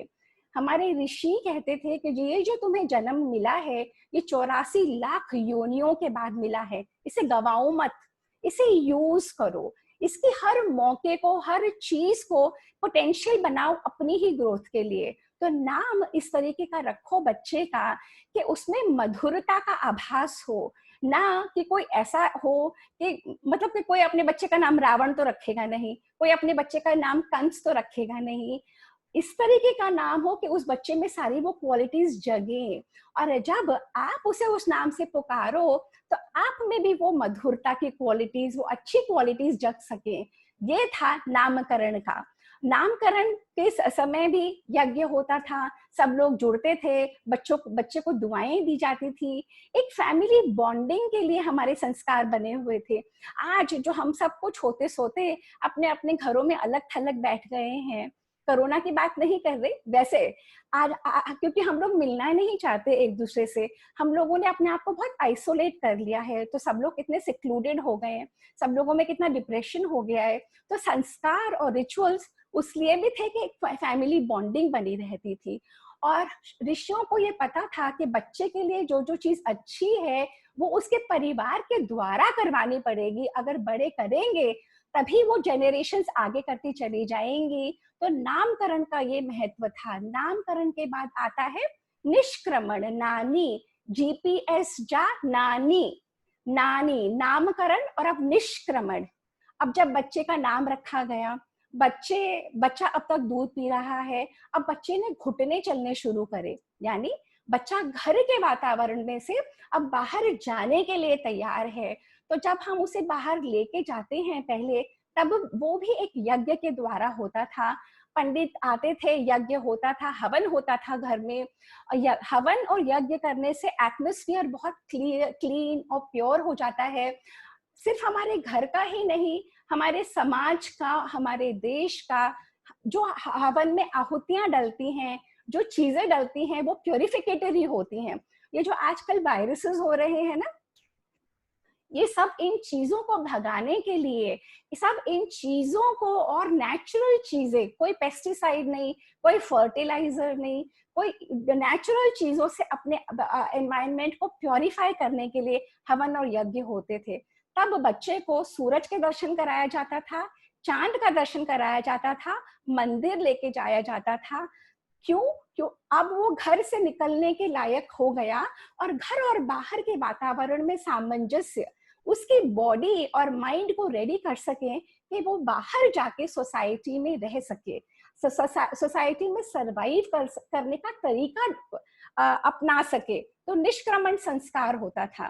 हमारे ऋषि कहते थे कि ये जो तुम्हें जन्म मिला है ये 84 लाख योनियों के बाद मिला है, इसे गवाओ मत, इसे यूज करो, इसकी हर मौके को, हर चीज को पोटेंशियल बनाओ अपनी ही ग्रोथ के लिए। तो नाम इस तरीके का रखो बच्चे का कि उसमें मधुरता का आभास हो, ना कि कोई ऐसा हो कि मतलब कि कोई अपने बच्चे का नाम रावण तो रखेगा नहीं, कोई अपने बच्चे का नाम कंस तो रखेगा नहीं। इस तरीके का नाम हो कि उस बच्चे में सारी वो क्वालिटीज जगे और जब आप उसे उस नाम से पुकारो तो आप में भी वो मधुरता की क्वालिटीज, वो अच्छी क्वालिटीज जग सके। ये था नामकरण का। नामकरण के समय भी यज्ञ होता था, सब लोग जुड़ते थे, बच्चे को दुआएं दी जाती थी, एक फैमिली बॉन्डिंग के लिए हमारे संस्कार बने हुए थे। आज जो हम सब कुछ होते सोते अपने अपने घरों में अलग थलग बैठ गए हैं, कोरोना की बात नहीं कर रही, वैसे आज क्योंकि हम लोग मिलना नहीं चाहते एक दूसरे से, हम लोगों ने अपने आप को बहुत आइसोलेट कर लिया है, तो सब लोग कितने सिक्लूडेड हो गए हैं, सब लोगों में कितना डिप्रेशन हो गया है। तो संस्कार और रिचुअल्स उस लिए भी थे कि एक फैमिली बॉन्डिंग बनी रहती थी और ऋषियों को ये पता था कि बच्चे के लिए जो जो चीज अच्छी है वो उसके परिवार के द्वारा करवानी पड़ेगी। अगर बड़े करेंगे तभी वो जनरेशंस आगे करती चली जाएंगी। तो नामकरण का ये महत्व था। नामकरण के बाद आता है निष्क्रमण, नानी, जीपीएस जा नानी, नामकरण और अब निष्क्रमण। अब जब बच्चे का नाम रखा गया, बच्चा अब तक दूध पी रहा है, अब बच्चे ने घुटने चलने शुरू करे, यानी बच्चा घर के वातावरण में से अब बाहर जाने के लिए तैयार है। तो जब हम उसे बाहर लेके जाते हैं पहले, तब वो भी एक यज्ञ के द्वारा होता था। पंडित आते थे, यज्ञ होता था, हवन होता था घर में। हवन और यज्ञ करने से एटमॉस्फेयर बहुत क्लीन और प्योर हो जाता है। सिर्फ हमारे घर का ही नहीं, हमारे समाज का, हमारे देश का, जो हवन में आहुतियां डलती हैं, जो चीजें डलती हैं वो प्योरिफिकेटरी होती हैं। ये जो आजकल वायरसेस हो रहे हैं ना, ये सब इन चीजों को भगाने के लिए, सब इन चीजों को और नेचुरल चीजें, कोई पेस्टिसाइड नहीं, कोई फर्टिलाइजर नहीं, कोई नेचुरल चीजों से अपने एनवायरनमेंट को प्योरीफाई करने के लिए हवन और यज्ञ होते थे। तब बच्चे को सूरज के दर्शन कराया जाता था, चांद का दर्शन कराया जाता था, मंदिर लेके जाया जाता था। क्यों? क्यों? अब वो घर से निकलने के लायक हो गया और घर और बाहर के वातावरण में सामंजस्य उसकी बॉडी और माइंड को रेडी कर सके कि वो बाहर जाके सोसाइटी में रह सके, सोसाइटी में सरवाइव करने का तरीका अपना सके। तो निष्क्रमण संस्कार होता था।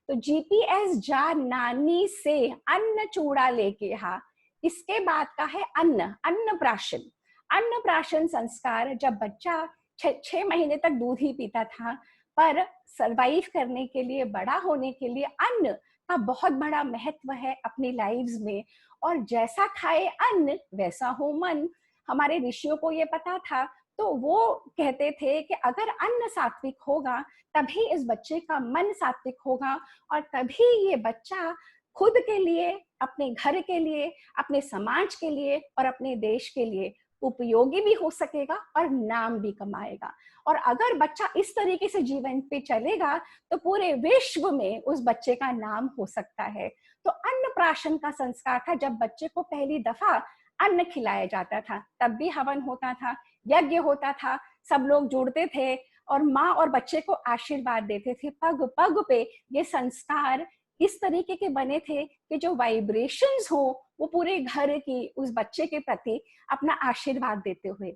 तो जीपीएस जा नानी से अन्न चूड़ा लेके, हा, इसके बाद का है अन्न, अन्नप्राशन। अन्नप्राशन संस्कार, जब बच्चा 6 महीने तक दूध ही पीता था, पर सरवाइव करने के लिए, बड़ा होने के लिए अन्न का बहुत बड़ा महत्व है अपनी लाइव्स में। और जैसा खाए अन्न वैसा हो मन, हमारे ऋषियों को ये पता था। तो वो कहते थे कि अगर अन्न सात्विक होगा तभी इस बच्चे का मन सात्विक होगा, और तभी ये बच्चा खुद के लिए, अपने घर के लिए, अपने समाज के लिए और अपने देश के लिए उपयोगी भी हो सकेगा और नाम भी कमाएगा। और अगर बच्चा इस तरीके से जीवन पे चलेगा तो पूरे विश्व में उस बच्चे का नाम हो सकता है। तो अन्नप्राशन का संस्कार था, जब बच्चे को पहली दफा अन्न खिलाया जाता था, तब भी हवन होता था, यज्ञ होता था, सब लोग जुड़ते थे और माँ और बच्चे को आशीर्वाद देते थे। पग पग पे ये संस्कार इस तरीके के बने थे कि जो वाइब्रेशंस हो वो पूरे घर की उस बच्चे के प्रति अपना आशीर्वाद देते हुए।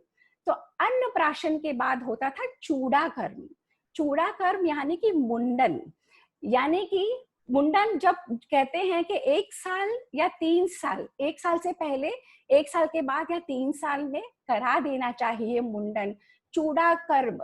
तो अन्नप्राशन के बाद होता था चूड़ा कर्म। चूड़ा कर्म यानी कि मुंडन, यानी कि मुंडन जब कहते हैं कि 1 साल या 3 साल, 1 साल से पहले, 1 साल के बाद या 3 साल में करा देना चाहिए मुंडन। चूड़ा कर्म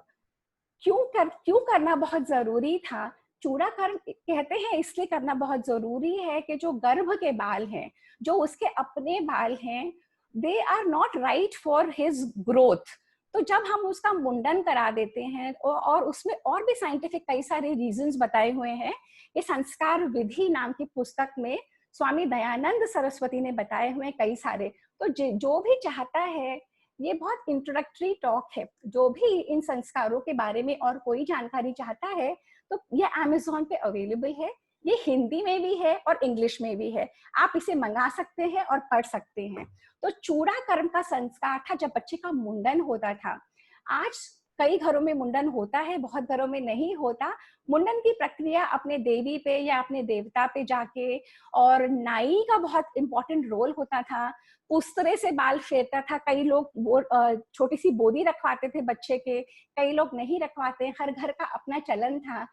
क्यों करना बहुत जरूरी था? चूड़ा कर्म कहते हैं इसलिए करना बहुत जरूरी है कि जो गर्भ के बाल हैं, जो उसके अपने बाल हैं, they are not right for his growth. तो जब हम उसका मुंडन करा देते हैं, और उसमें और भी साइंटिफिक कई सारे रीजंस बताए हुए हैं। ये संस्कार विधि नाम की पुस्तक में स्वामी दयानंद सरस्वती ने बताए हुए कई सारे। तो जो भी चाहता है, ये बहुत इंट्रोडक्टरी टॉक है, जो भी इन संस्कारों के बारे में और कोई जानकारी चाहता है तो ये अमेज़न पे अवेलेबल है। ये हिंदी में भी है और इंग्लिश में भी है, आप इसे मंगा सकते हैं और पढ़ सकते हैं। तो चूड़ा कर्म का संस्कार था जब बच्चे का मुंडन होता था। आज कई घरों में मुंडन होता है, बहुत घरों में नहीं होता। मुंडन की प्रक्रिया अपने देवी पे या अपने देवता पे जाके, और नाई का बहुत इंपॉर्टेंट रोल होता था। उस्तरे से बाल फेरता था, कई लोग छोटी सी बोदी रखवाते थे बच्चे के, कई लोग नहीं रखवाते, हर घर का अपना चलन था।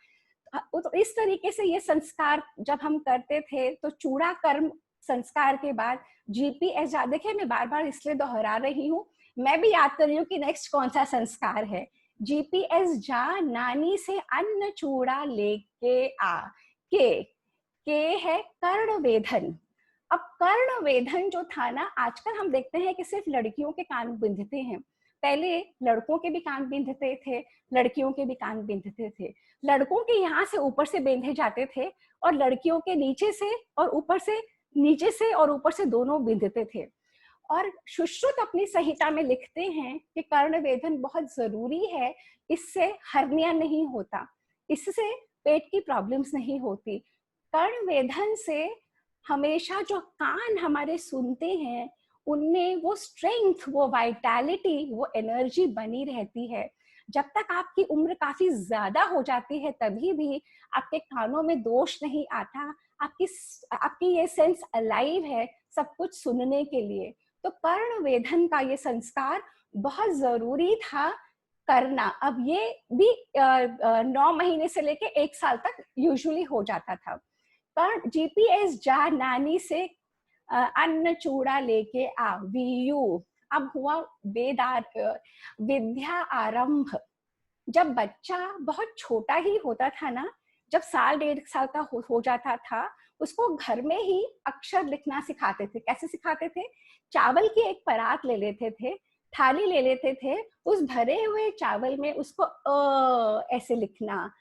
तो इस तरीके से ये संस्कार जब हम करते थे, तो चूड़ा कर्म संस्कार के बाद जीपीएस, देखिए मैं बार बार इसलिए दोहरा रही हूँ, मैं भी याद कर रही हूँ कि नेक्स्ट कौन सा संस्कार है। जीपीएस जा नानी से अन्न चूड़ा लेके आ, के है कर्ण वेधन। अब कर्ण वेधन जो था ना, आजकल हम देखते हैं कि सिर्फ लड़कियों के कान बिंधते हैं, पहले लड़कों के भी कान बिंधते थे, लड़कियों के भी कान बिंधते थे। लड़कों के यहाँ से ऊपर से बिंधे जाते थे और लड़कियों के नीचे से और ऊपर से, नीचे से और ऊपर से दोनों बिंधते थे। और सुश्रुत अपनी संहिता में लिखते हैं कि कर्ण वेधन बहुत जरूरी है, इससे हर्निया नहीं होता, इससे पेट की प्रॉब्लम्स नहीं होती। कर्ण वेधन से हमेशा जो कान हमारे सुनते हैं, उनमें वो स्ट्रेंथ, वो वाइटैलिटी, वो एनर्जी बनी रहती है। जब तक आपकी उम्र काफी ज्यादा हो जाती है तभी भी आपके कानों में दोष नहीं आता, आपकी ये सेंस अलाइव है सब कुछ सुनने के लिए। तो कर्ण वेधन का ये संस्कार बहुत जरूरी था करना। अब ये भी 9 महीने से लेके 1 साल तक यूजुअली हो जाता था। पर जीपीएस जा नानी से अन्न चूड़ा लेके आ, वीयू। अब हुआ विद्या आरंभ। जब बच्चा बहुत छोटा ही होता था ना, जब 1.5 साल का हो जाता था, उसको घर में ही अक्षर लिखना सिखाते थे। कैसे सिखाते थे? चावल की एक परात ले लेते थे, थाली ले लेते थे, उस भरे हुए चावल में उसको ऐसे लिखना,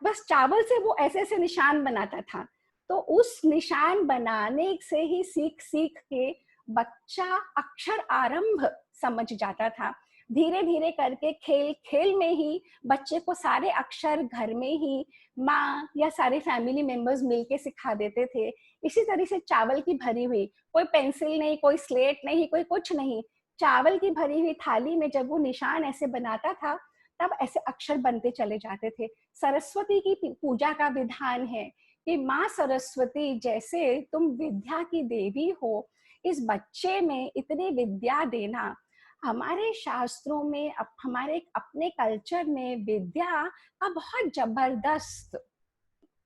बस चावल से वो ऐसे ऐसे निशान बनाता था। तो उस निशान बनाने से ही सीख सीख के बच्चा अक्षर आरंभ समझ जाता था। धीरे धीरे करके खेल खेल में ही बच्चे को सारे अक्षर घर में ही माँ या सारे फैमिली मेंबर्स मिलके सिखा देते थे। इसी तरह से चावल की भरी हुई, कोई पेंसिल नहीं, कोई स्लेट नहीं, कोई कुछ नहीं, चावल की भरी हुई थाली में जब वो निशान ऐसे बनाता था, तब ऐसे अक्षर बनते चले जाते थे। सरस्वती की पूजा का विधान है कि माँ सरस्वती जैसे तुम विद्या की देवी हो, इस बच्चे में इतनी विद्या देना। हमारे शास्त्रों में, हमारे अपने कल्चर में विद्या का बहुत जबरदस्त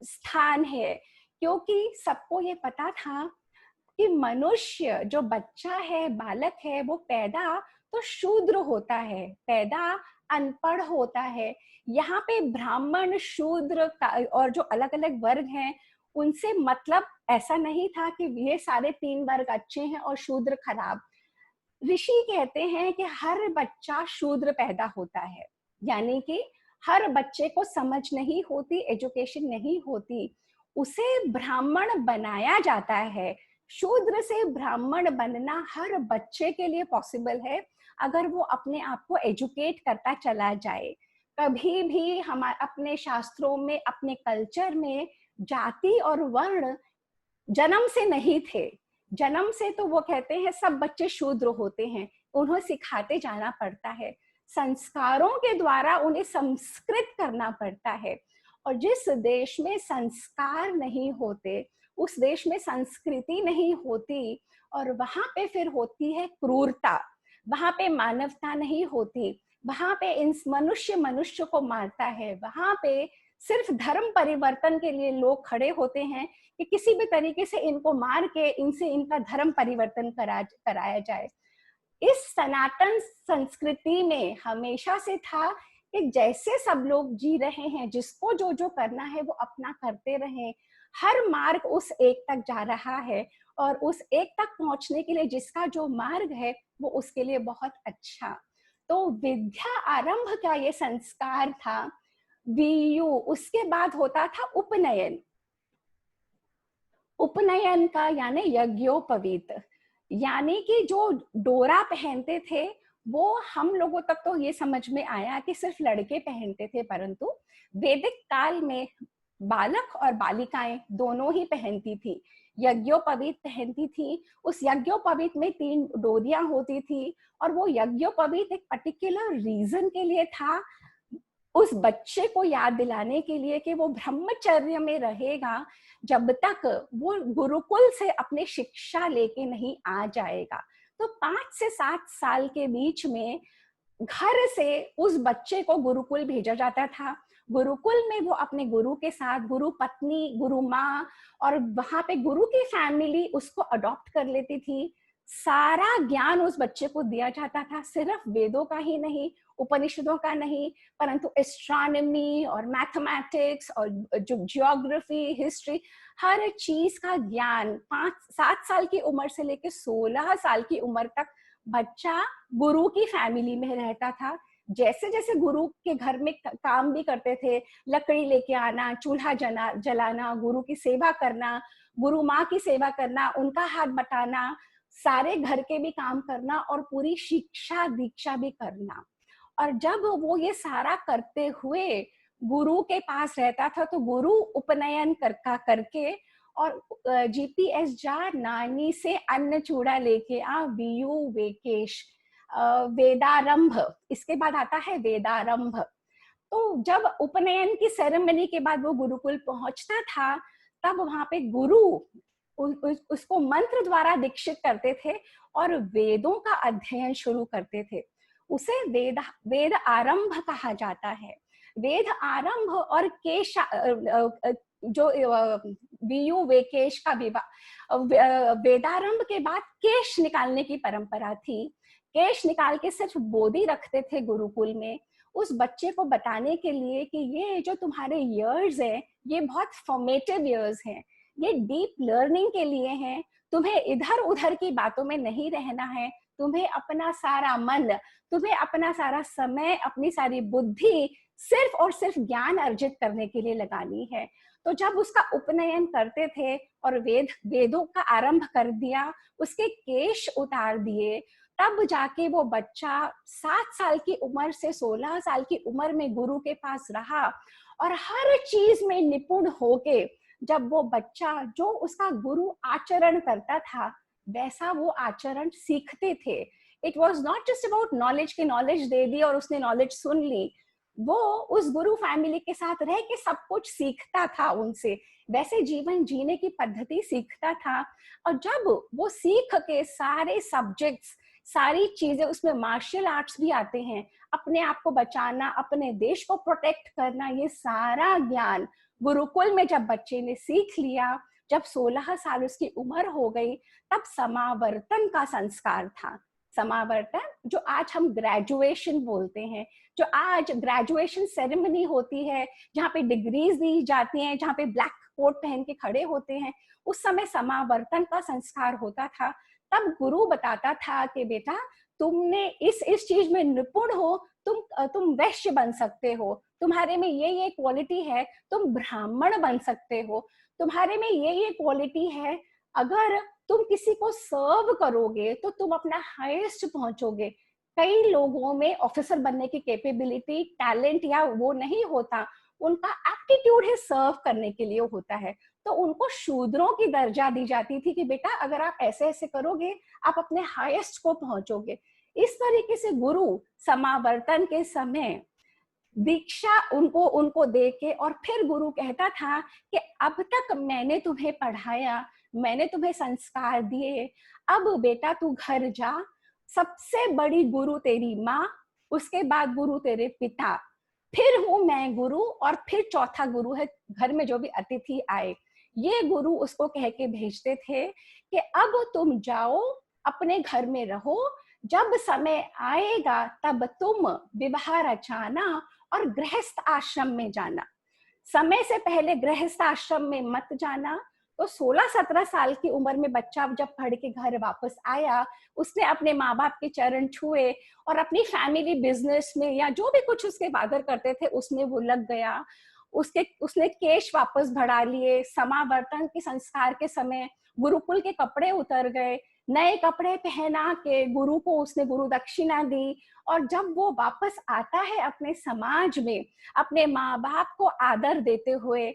स्थान है, क्योंकि सबको ये पता था कि मनुष्य जो बच्चा है, बालक है, वो पैदा तो शूद्र होता है, पैदा अनपढ़ होता है। यहाँ पे ब्राह्मण, शूद्र और जो अलग अलग वर्ग हैं, उनसे मतलब ऐसा नहीं था कि ये सारे 3 वर्ग अच्छे हैं और शूद्र खराब। ऋषि कहते हैं कि हर बच्चा शूद्र पैदा होता है, यानी कि हर बच्चे को समझ नहीं होती, एजुकेशन नहीं होती, उसे ब्राह्मण बनाया जाता है। शूद्र से ब्राह्मण बनना हर बच्चे के लिए पॉसिबल है, अगर वो अपने आप को एजुकेट करता चला जाए। कभी भी हम अपने शास्त्रों में, अपने कल्चर में जाति और वर्ण जन्म से नहीं थे। जन्म से तो वो कहते हैं सब बच्चे शूद्र होते हैं, उन्हें सिखाते जाना पड़ता है, संस्कारों के द्वारा उन्हें संस्कृत करना पड़ता है। और जिस देश में संस्कार नहीं होते, उस देश में संस्कृति नहीं होती, और वहां पे फिर होती है क्रूरता, वहां पे मानवता नहीं होती, वहां पे मनुष्य मनुष्य को मारता है, वहां पे सिर्फ धर्म परिवर्तन के लिए लोग खड़े होते हैं कि किसी भी तरीके से इनको मार के इनसे इनका धर्म परिवर्तन कराया जाए। इस सनातन संस्कृति में हमेशा से था कि जैसे सब लोग जी रहे हैं, जिसको जो जो करना है वो अपना करते रहें, हर मार्ग उस एक तक जा रहा है, और उस एक तक पहुंचने के लिए जिसका जो मार्ग है वो उसके लिए बहुत अच्छा। तो विद्या आरंभ का ये संस्कार था वीयू। उसके बाद होता था उपनयन। उपनयन का यानी यज्ञोपवीत, यानी कि जो डोरा पहनते थे वो हम लोगों तक तो ये समझ में आया कि सिर्फ लड़के पहनते थे, परंतु वैदिक काल में बालक और बालिकाएं दोनों ही पहनती थी। यज्ञोपवीत पहनती थी। उस यज्ञोपवीत में 3 डोरियां होती थी, और वो यज्ञोपवीत एक पर्टिकुलर रीजन के लिए था, उस बच्चे को याद दिलाने के लिए कि वो ब्रह्मचर्य में रहेगा जब तक वो गुरुकुल से अपने शिक्षा लेके नहीं आ जाएगा। तो 5 से 7 साल के बीच में घर से उस बच्चे को गुरुकुल भेजा जाता था। गुरुकुल में वो अपने गुरु के साथ, गुरु पत्नी, गुरु माँ, और वहां पे गुरु की फैमिली उसको अडॉप्ट कर लेती थी। सारा ज्ञान उस बच्चे को दिया जाता था, सिर्फ वेदों का ही नहीं, उपनिषदों का नहीं, परंतु एस्ट्रोनॉमी और मैथमेटिक्स और जो ज्योग्राफी, हिस्ट्री, हर चीज का ज्ञान 5-7 साल की उम्र से लेकर 16 साल की उम्र तक बच्चा गुरु की फैमिली में रहता था। जैसे जैसे गुरु के घर में काम भी करते थे, लकड़ी लेके आना, चूल्हा जलाना, गुरु की सेवा करना, गुरु माँ की सेवा करना, उनका हाथ बटाना, सारे घर के भी काम करना और पूरी शिक्षा दीक्षा भी करना। और जब वो ये सारा करते हुए गुरु के पास रहता था, तो गुरु उपनयन करके और जीपीएस जा नानी से अन्न चूड़ा लेके आ वीयू वेकेश वेदारंभ, इसके बाद आता है वेदारंभ। तो जब उपनयन की सेरेमनी के बाद वो गुरुकुल पहुंचता था, तब वहां पे गुरु उसको मंत्र द्वारा दीक्षित करते थे और वेदों का अध्ययन शुरू करते थे। उसे वेद आरंभ कहा जाता है। वेद आरंभ और केश जो वीयू वेकेश का विवाह, वेदारंभ के बाद केश निकालने की परंपरा थी। केश निकाल के सिर्फ बोधी रखते थे गुरुकुल में, उस बच्चे को बताने के लिए कि ये जो तुम्हारे इयर्स हैं, ये बहुत फॉर्मेटिव इयर्स हैं, ये डीप लर्निंग के लिए हैं, तुम्हें इधर उधर की बातों में नहीं रहना है, तुम्हें अपना सारा मन, तुम्हें अपना सारा समय, अपनी सारी बुद्धि सिर्फ और सिर्फ ज्ञान अर्जित करने के लिए लगानी है। तो जब उसका उपनयन करते थे और वेदों का आरंभ कर दिया, उसके केश उतार दिए, तब जाके वो बच्चा 7 साल की उम्र से 16 साल की उम्र में गुरु के पास रहा और हर चीज में निपुण होके जब वो बच्चा जो उसका गुरु आचरण करता था वैसा वो आचरण सीखते थे। It was not just about knowledge की नॉलेज दे दी और उसने नॉलेज सुन ली, वो उस गुरु फैमिली के साथ रह के सब कुछ सीखता था, उनसे वैसे जीवन जीने की पद्धति सीखता था। और जब वो सीख के सारे सब्जेक्ट्स, सारी चीजें, उसमें मार्शल आर्ट्स भी आते हैं, अपने आप को बचाना, अपने देश को प्रोटेक्ट करना, ये सारा ज्ञान गुरुकुल में जब बच्चे ने सीख लिया, जब 16 साल उसकी उम्र हो गई, तब समावर्तन का संस्कार था। समावर्तन जो आज हम ग्रेजुएशन बोलते हैं, जो आज ग्रेजुएशन सेरेमनी होती है, जहाँ पे डिग्रीज दी जाती हैं, जहाँ पे ब्लैक कोट पहन के खड़े होते हैं, उस समय समावर्तन का संस्कार होता था। तब गुरु बताता था कि बेटा तुमने इस चीज में निपुण हो, तुम वैश्य बन सकते हो, तुम्हारे में ये क्वालिटी है, तुम ब्राह्मण बन सकते हो, तुम्हारे में ये क्वालिटी है, अगर तुम किसी को सर्व करोगे तो तुम अपना हाईएस्ट पहुंचोगे। कई लोगों में ऑफिसर बनने की कैपेबिलिटी, टैलेंट या वो नहीं होता, उनका एप्टीट्यूड है सर्व करने के लिए होता है, तो उनको शूद्रों की दर्जा दी जाती थी कि बेटा अगर आप ऐसे ऐसे करोगे आप अपने हाईएस्ट को पहुंचोगे। इस तरीके से गुरु समावर्तन के समय दीक्षा उनको दे के, और फिर गुरु कहता था कि अब तक मैंने तुम्हें पढ़ाया, मैंने तुम्हें संस्कार दिए, अब बेटा तू घर जा, सबसे बड़ी गुरु तेरी माँ, उसके बाद गुरु तेरे पिता, फिर हूं मैं गुरु, और फिर चौथा गुरु है घर में जो भी अतिथि आए। ये गुरु उसको कह के भेजते थे कि अब तुम जाओ, अपने घर में रहो, जब समय आएगा तब तुम विवाह रचाना और गृहस्थ आश्रम में जाना। समय से पहले गृहस्थ आश्रम में मत जाना। तो 16-17 साल की उम्र में बच्चा जब पढ़ के घर वापस आया, उसने अपने माँ बाप के चरण छुए और अपनी फैमिली बिजनेस में या जो भी कुछ उसके फादर करते थे उसमें वो लग गया। उसने केश वापस बढ़ा लिए। समावर्तन के संस्कार के समय गुरुकुल के कपड़े उतर गए, नए कपड़े पहना के गुरु को उसने गुरु दक्षिणा दी। और जब वो वापस आता है अपने समाज में, अपने माँ बाप को आदर देते हुए,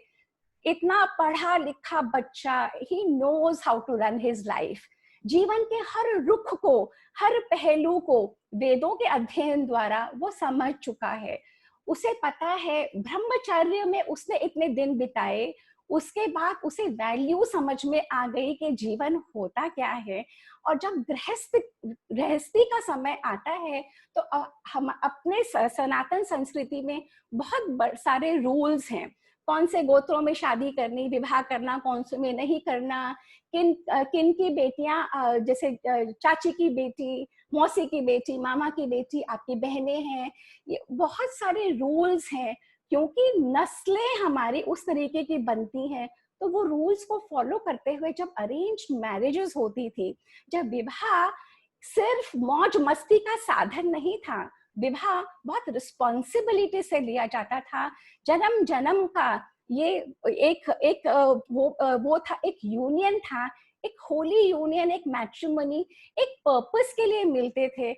इतना पढ़ा लिखा बच्चा, he knows how to run his life. जीवन के हर रुख को, हर पहलू को वेदों के अध्ययन द्वारा वो समझ चुका है। उसे पता है, ब्रह्मचर्य में उसने इतने दिन बिताए, उसके बाद उसे वैल्यू समझ में आ गई कि जीवन होता क्या है। और जब गृहस्थी का समय आता है तो हम अपने सनातन संस्कृति में बहुत सारे रूल्स हैं, कौन से गोत्रों में शादी करनी, विवाह करना, कौन से में नहीं करना, किन की बेटियां, जैसे चाची की बेटी, मौसी की बेटी, मामा की बेटी आपकी बहनें हैं। ये बहुत सारे रूल्स हैं, क्योंकि नस्लें हमारी उस तरीके की बनती हैं। तो वो रूल्स को फॉलो करते हुए जब अरेंज मैरिजेस होती थी, जब विवाह सिर्फ मौज मस्ती का साधन नहीं था, विवाह बहुत रिस्पॉन्सिबिलिटी से लिया जाता था। जन्म जन्म का ये एक वो था, एक यूनियन था, एक होली यूनियन, एक मैट्रिमोनी, एक पर्पस के लिए मिलते थे।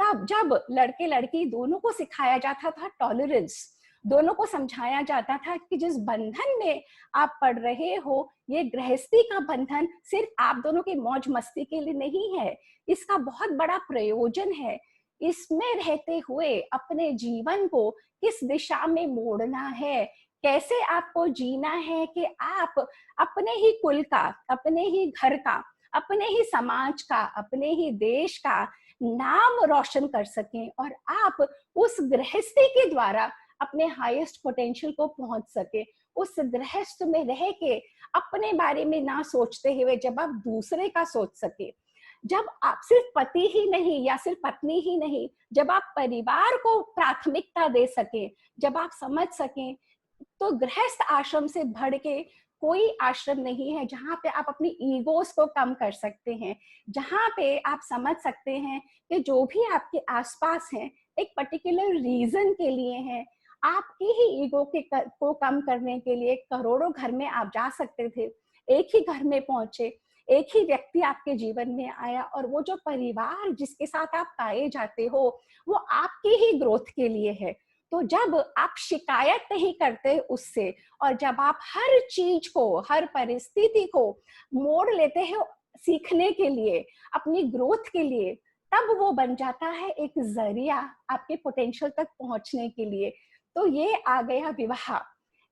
तब जब लड़के लड़की दोनों को सिखाया जाता था टॉलरेंस, दोनों को समझाया जाता था कि जिस बंधन में आप पढ़ रहे हो, ये गृहस्थी का बंधन सिर्फ आप दोनों की मौज मस्ती के लिए नहीं है, इसका बहुत बड़ा प्रयोजन है। इसमें रहते हुए अपने जीवन को किस दिशा में मोड़ना है, कैसे आपको जीना है कि आप अपने ही कुल का, अपने ही घर का, अपने ही समाज का, अपने ही देश का नाम रोशन कर सकें और आप उस गृहस्थी के द्वारा अपने हाईएस्ट पोटेंशियल को पहुंच सके। उस गृहस्थ में रह के अपने बारे में ना सोचते हुए जब आप दूसरे का सोच सके, जब आप सिर्फ पति ही नहीं या सिर्फ पत्नी ही नहीं, जब आप परिवार को प्राथमिकता दे सके, जब आप समझ सकें, तो गृहस्थ आश्रम से बढ़ के कोई आश्रम नहीं है जहाँ पे आप अपनी ईगोस को कम कर सकते हैं, जहाँ पे आप समझ सकते हैं कि जो भी आपके आसपास हैं एक पर्टिकुलर रीजन के लिए हैं। आपकी ही ईगो को कम करने के लिए करोड़ों घर में आप जा सकते थे, एक ही घर में पहुंचे, एक ही व्यक्ति आपके जीवन में आया, और वो जो परिवार जिसके साथ आप पाए जाते हो वो आपकी ही ग्रोथ के लिए है। तो जब आप शिकायत नहीं करते उससे, और जब आप हर चीज को, हर परिस्थिति को मोड़ लेते हो सीखने के लिए, अपनी ग्रोथ के लिए, तब वो बन जाता है एक जरिया आपके पोटेंशियल तक पहुंचने के लिए। तो ये आ गया विवाह।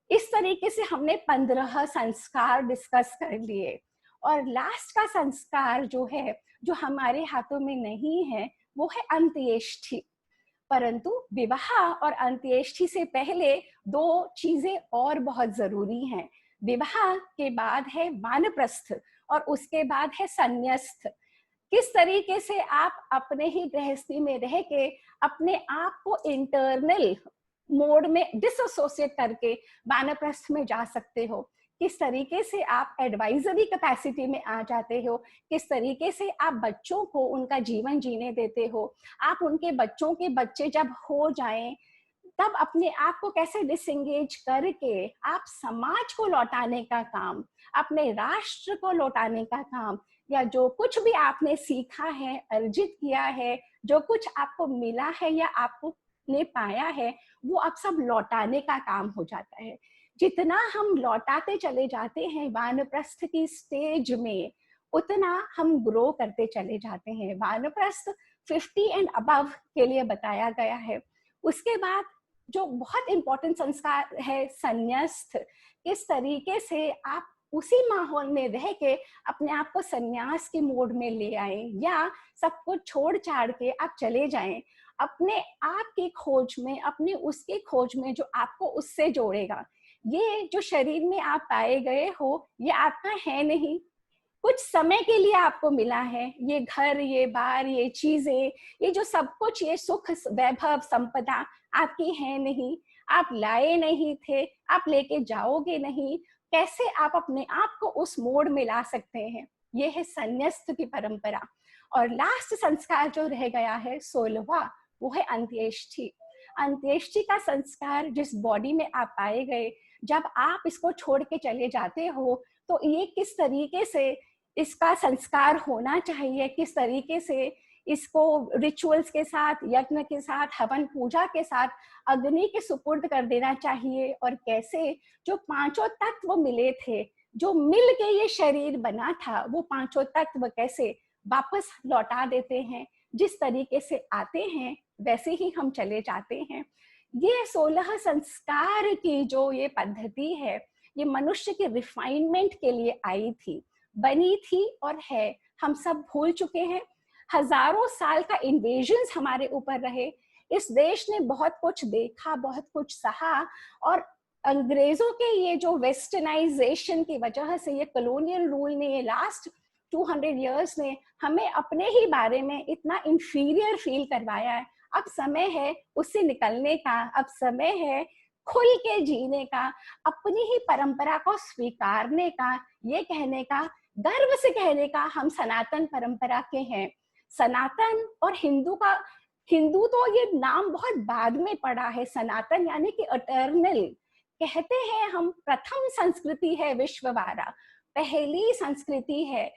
इस तरीके से हमने 15 संस्कार डिस्कस कर लिए, और लास्ट का संस्कार जो है, जो हमारे हाथों में नहीं है, वो है अंत्येष्टि। परंतु विवाह और अंत्येष्टि से पहले दो चीजें और बहुत जरूरी हैं। विवाह के बाद है वानप्रस्थ और उसके बाद है संन्यास्त। किस तरीके से आप अपने ही गृहस्थी में रह के अपने आप को इंटरनल मोड में डिसोसिएट करके वानप्रस्थ में जा सकते हो, किस तरीके से आप एडवाइजरी कैपेसिटी में आ जाते हो, किस तरीके से आप बच्चों को उनका जीवन जीने देते हो, आप उनके बच्चों के बच्चे जब हो जाएं तब अपने आप को कैसे डिसएंगेज करके आप समाज को लौटाने का काम, अपने राष्ट्र को लौटाने का काम, या जो कुछ भी आपने सीखा है, अर्जित किया है, जो कुछ आपको मिला है या आपको ने पाया है, वो अब सब लौटाने का काम हो जाता है। जितना हम लौटाते चले जाते हैं वानप्रस्थ की स्टेज में, उतना हम ग्रो करते चले जाते हैं। वानप्रस्थ 50 एंड अबव के लिए बताया गया है। उसके बाद जो बहुत इंपॉर्टेंट संस्कार है संन्यास्त, किस तरीके से आप उसी माहौल में रह के अपने आप को संन्यास के मोड में ले आए, या सब कुछ छोड़ छाड़ के आप चले जाएं अपने आप की खोज में, अपने उसकी खोज में जो आपको उससे जोड़ेगा। ये जो शरीर में आप पाए गए हो ये आपका है नहीं, कुछ समय के लिए आपको मिला है। ये घर, ये बार, ये चीजें, ये जो सब कुछ, ये सुख वैभव संपदा आपकी है नहीं, आप लाए नहीं थे, आप लेके जाओगे नहीं। कैसे आप अपने आप को उस मोड में ला सकते हैं, ये है संन्यास्त की परंपरा। और लास्ट संस्कार जो रह गया है 16वां, वो है अंत्येष्टि। अंत्येष्टि का संस्कार जिस बॉडी में आप पाए गए, जब आप इसको छोड़ के चले जाते हो तो ये किस तरीके से इसका संस्कार होना चाहिए, किस तरीके से इसको रिचुअल्स के साथ, यज्ञ के साथ, हवन पूजा के साथ अग्नि के सुपुर्द कर देना चाहिए, और कैसे जो पांचों तत्व मिले थे, जो मिल के ये शरीर बना था, वो पांचों तत्व कैसे वापस लौटा देते हैं। जिस तरीके से आते हैं वैसे ही हम चले जाते हैं। ये 16 संस्कार की जो ये पद्धति है, ये मनुष्य के रिफाइनमेंट के लिए आई थी, बनी थी और है। हम सब भूल चुके हैं। हजारों साल का इन्वेजन्स हमारे ऊपर रहे। इस देश ने बहुत कुछ देखा, बहुत कुछ सहा, और अंग्रेजों के ये जो वेस्टर्नाइजेशन की वजह से, ये कॉलोनियल रूल ने, ये लास्ट 200 इयर्स ने हमें अपने ही बारे में इतना इंफीरियर फील करवाया है। अब समय है उससे निकलने का, अब समय है खुल के जीने का, अपनी ही परंपरा को स्वीकारने का, ये कहने का, गर्व से कहने का हम सनातन परंपरा के हैं। सनातन और हिंदू का, हिंदू तो ये नाम बहुत बाद में पड़ा है, सनातन यानी कि अटर्नल। कहते हैं हम प्रथम संस्कृति है विश्ववारा, पहली संस्कृति है।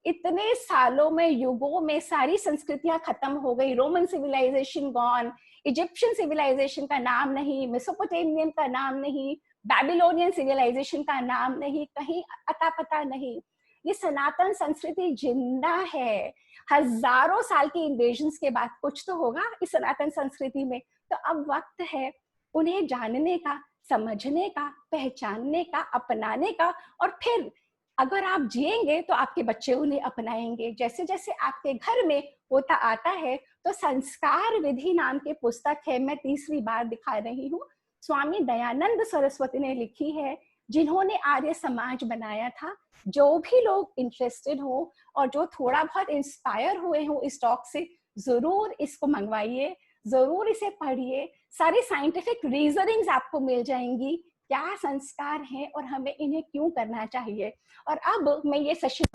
इतने सालों में, युगों में सारी संस्कृतियां खत्म हो गई। Roman civilisation gone, Egyptian civilisation का नाम नहीं, मेसोपोटामियन का नाम नहीं, बैबिलोनियन सिविलाइजेशन का नाम नहीं, कहीं अता पता नहीं। ये सनातन संस्कृति जिंदा है। हजारों साल की इन्वेजन्स के बाद कुछ तो होगा इस सनातन संस्कृति में। तो अब वक्त है उन्हें जानने का, समझने का, पहचानने का, अपनाने का, और फिर अगर आप जिएंगे तो आपके बच्चे उन्हें अपनाएंगे। जैसे जैसे आपके घर में होता आता है। तो संस्कार विधि नाम की पुस्तक है, मैं तीसरी बार दिखा रही हूँ, स्वामी दयानंद सरस्वती ने लिखी है, जिन्होंने आर्य समाज बनाया था। जो भी लोग इंटरेस्टेड हो और जो थोड़ा बहुत इंस्पायर हुए हो इस टॉक से, जरूर इसको मंगवाइए, जरूर इसे पढ़िए। सारी साइंटिफिक रीजनिंग्स आपको मिल जाएंगी क्या संस्कार हैं और हमें इन्हें क्यों करना चाहिए। और अब मैं ये सेशन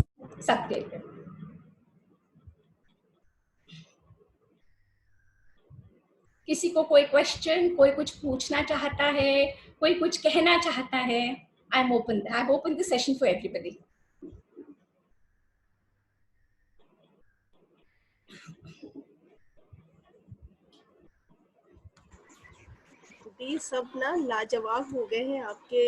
सबके लिए, किसी को कोई क्वेश्चन, कोई कुछ पूछना चाहता है, कोई कुछ कहना चाहता है, I am open this session for everybody.
ये सब ना लाजवाब हो गए हैं आपके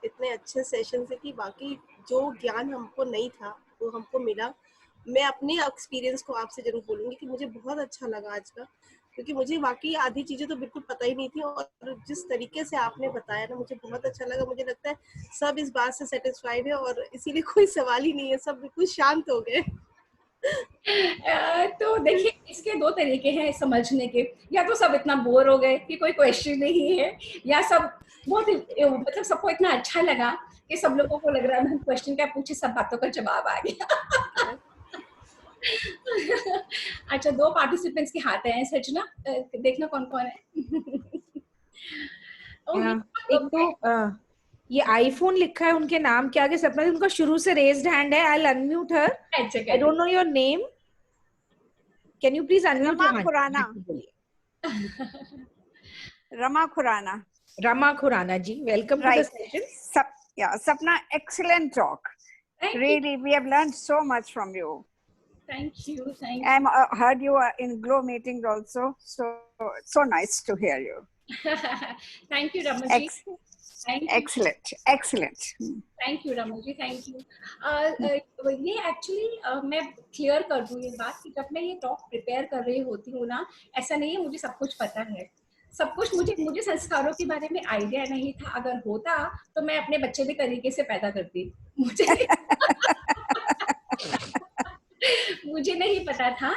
इतने अच्छे सेशन से कि बाकी जो ज्ञान हमको नहीं था वो हमको मिला। मैं अपने एक्सपीरियंस को आपसे जरूर बोलूंगी कि मुझे बहुत अच्छा लगा आज का, क्योंकि मुझे वाकई आधी चीजें तो बिल्कुल पता ही नहीं थी, और जिस तरीके से आपने बताया ना मुझे बहुत अच्छा लगा। मुझे लगता है सब इस बात से सेटिस्फाइड है और इसीलिए कोई सवाल ही नहीं है, सब बिल्कुल शांत हो गए।
तो देखिए, इसके दो तरीके हैं समझने के, या तो सब इतना बोर हो गए कि कोई क्वेश्चन नहीं है, या सब बहुत मतलब सबको इतना अच्छा लगा कि सब लोगों को लग रहा है हम क्वेश्चन क्या पूछे, सब बातों का जवाब आ गया। अच्छा, दो पार्टिसिपेंट्स के हाथ हैं सजना, देखना कौन कौन है।
एक तो ये आईफोन लिखा है उनके नाम के आगे, सपना उनका शुरू से रेज्ड हैंड है। I will unmute her. I don't know your name, can you please unmute?
Rama Khurana. Rama Khurana.
Rama Khurana ji, welcome to the session.
Sapna, excellent talk. Really, we have learned so much from you.
Thank you.
I heard you in Glow meetings also, so nice to hear you.
Thank you, Ramaji.
Excellent.
Thank you, Ramaji. Thank you. ये actually मैं clear कर दूं ये बात कि जब मैं ये टॉक प्रिपेयर कर रही होती हूँ ना, ऐसा नहीं है मुझे सब कुछ पता है, सब कुछ मुझे संस्कारों के बारे में आइडिया नहीं था। अगर होता तो मैं अपने बच्चे भी तरीके से पैदा करती, मुझे नहीं पता था।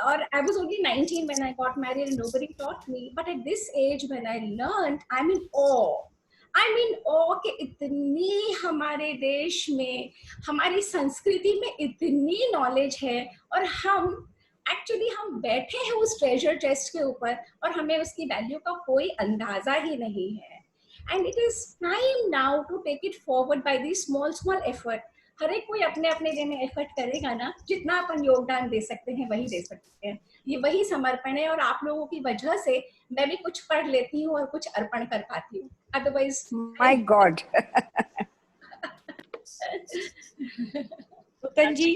और I was only 19 when I got married and nobody taught me. But at this age when I learned, I'm in awe कि इतनी हमारे देश में, हमारी संस्कृति में इतनी नॉलेज है, और हम बैठे हैं उस ट्रेजर चेस्ट के ऊपर और हमें उसकी वैल्यू का कोई अंदाजा ही नहीं है। And it is time now to take it forward by this small effort. हर एक कोई अपने अपने वे में एफर्ट करेगा ना, जितना अपन योगदान दे सकते हैं वही दे सकते हैं, ये वही समर्पण है। और आप लोगों की वजह से मैं भी कुछ पढ़ लेती हूँ और कुछ अर्पण कर पाती हूँ, अदरवाइज
माय गॉड।
नूतन जी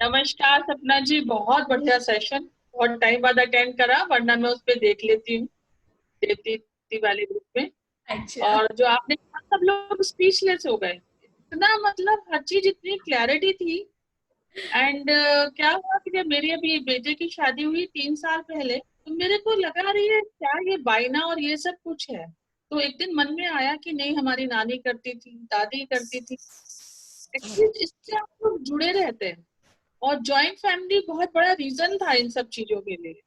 नमस्कार। सपना जी, बहुत बढ़िया सेशन, बहुत टाइम बाद अटेंड करा, वरना मैं उस पे देख लेती हूँ देती वाले ग्रुप में।
अच्छा।
और जो आपने कहा, सब लोग स्पीचलेस हो गए, इतना मतलब हर चीज इतनी क्लैरिटी थी। एंड क्या हुआ कि जब मेरी अभी बेटे की शादी हुई 3 साल पहले, तो मेरे को लगा रही है क्या ये बायना और ये सब कुछ है। तो एक दिन मन में आया कि नहीं, हमारी नानी करती थी, दादी करती थी, इससे आप लोग जुड़े रहते हैं। और जॉइंट फैमिली बहुत बड़ा रीजन था इन सब चीजों के लिए।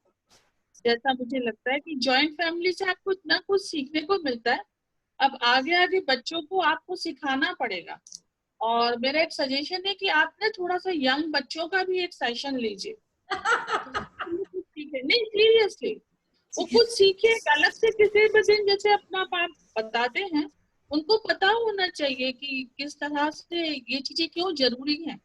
जैसा मुझे लगता है कि जॉइंट फैमिली से आपको इतना कुछ सीखने को मिलता है। अब आगे आगे बच्चों को आपको सिखाना पड़ेगा। और मेरा एक सजेशन है कि आप ना थोड़ा सा यंग बच्चों का भी एक सेशन लीजिए। नहीं, सीरियसली, वो कुछ सीखे, अलग से किसी भी दिन जैसे अपना आप बताते हैं, उनको पता होना चाहिए कि किस तरह से ये चीजें क्यों जरूरी हैं।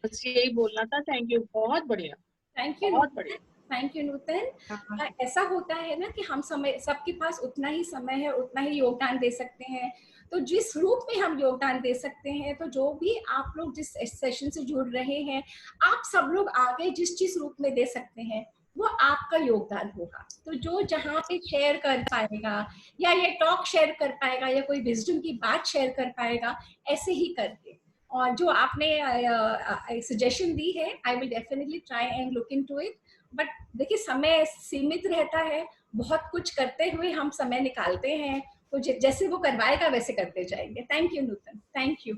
बस यही बोलना था। थैंक यू, बहुत बढ़िया।
थैंक यू,
बहुत बढ़िया।
थैंक यू नूतन। ऐसा होता है ना कि हम समय, सबके पास उतना ही समय है, उतना ही योगदान दे सकते हैं। तो जिस रूप में हम योगदान दे सकते हैं, तो जो भी आप लोग जिस सेशन से जुड़ रहे हैं, आप सब लोग आगे जिस रूप में दे सकते हैं वो आपका योगदान होगा। तो जो जहाँ पे शेयर कर पाएगा, या ये टॉक शेयर कर पाएगा, या कोई विजडम की बात शेयर कर पाएगा, ऐसे ही करके। और जो आपने सजेशन दी है, I will definitely try and look into it. But देखिए, समय सीमित रहता है, बहुत कुछ करते हुए हम समय निकालते हैं, तो जैसे वो करवाएगा वैसे करते जाएंगे। Thank you Nutan, thank you.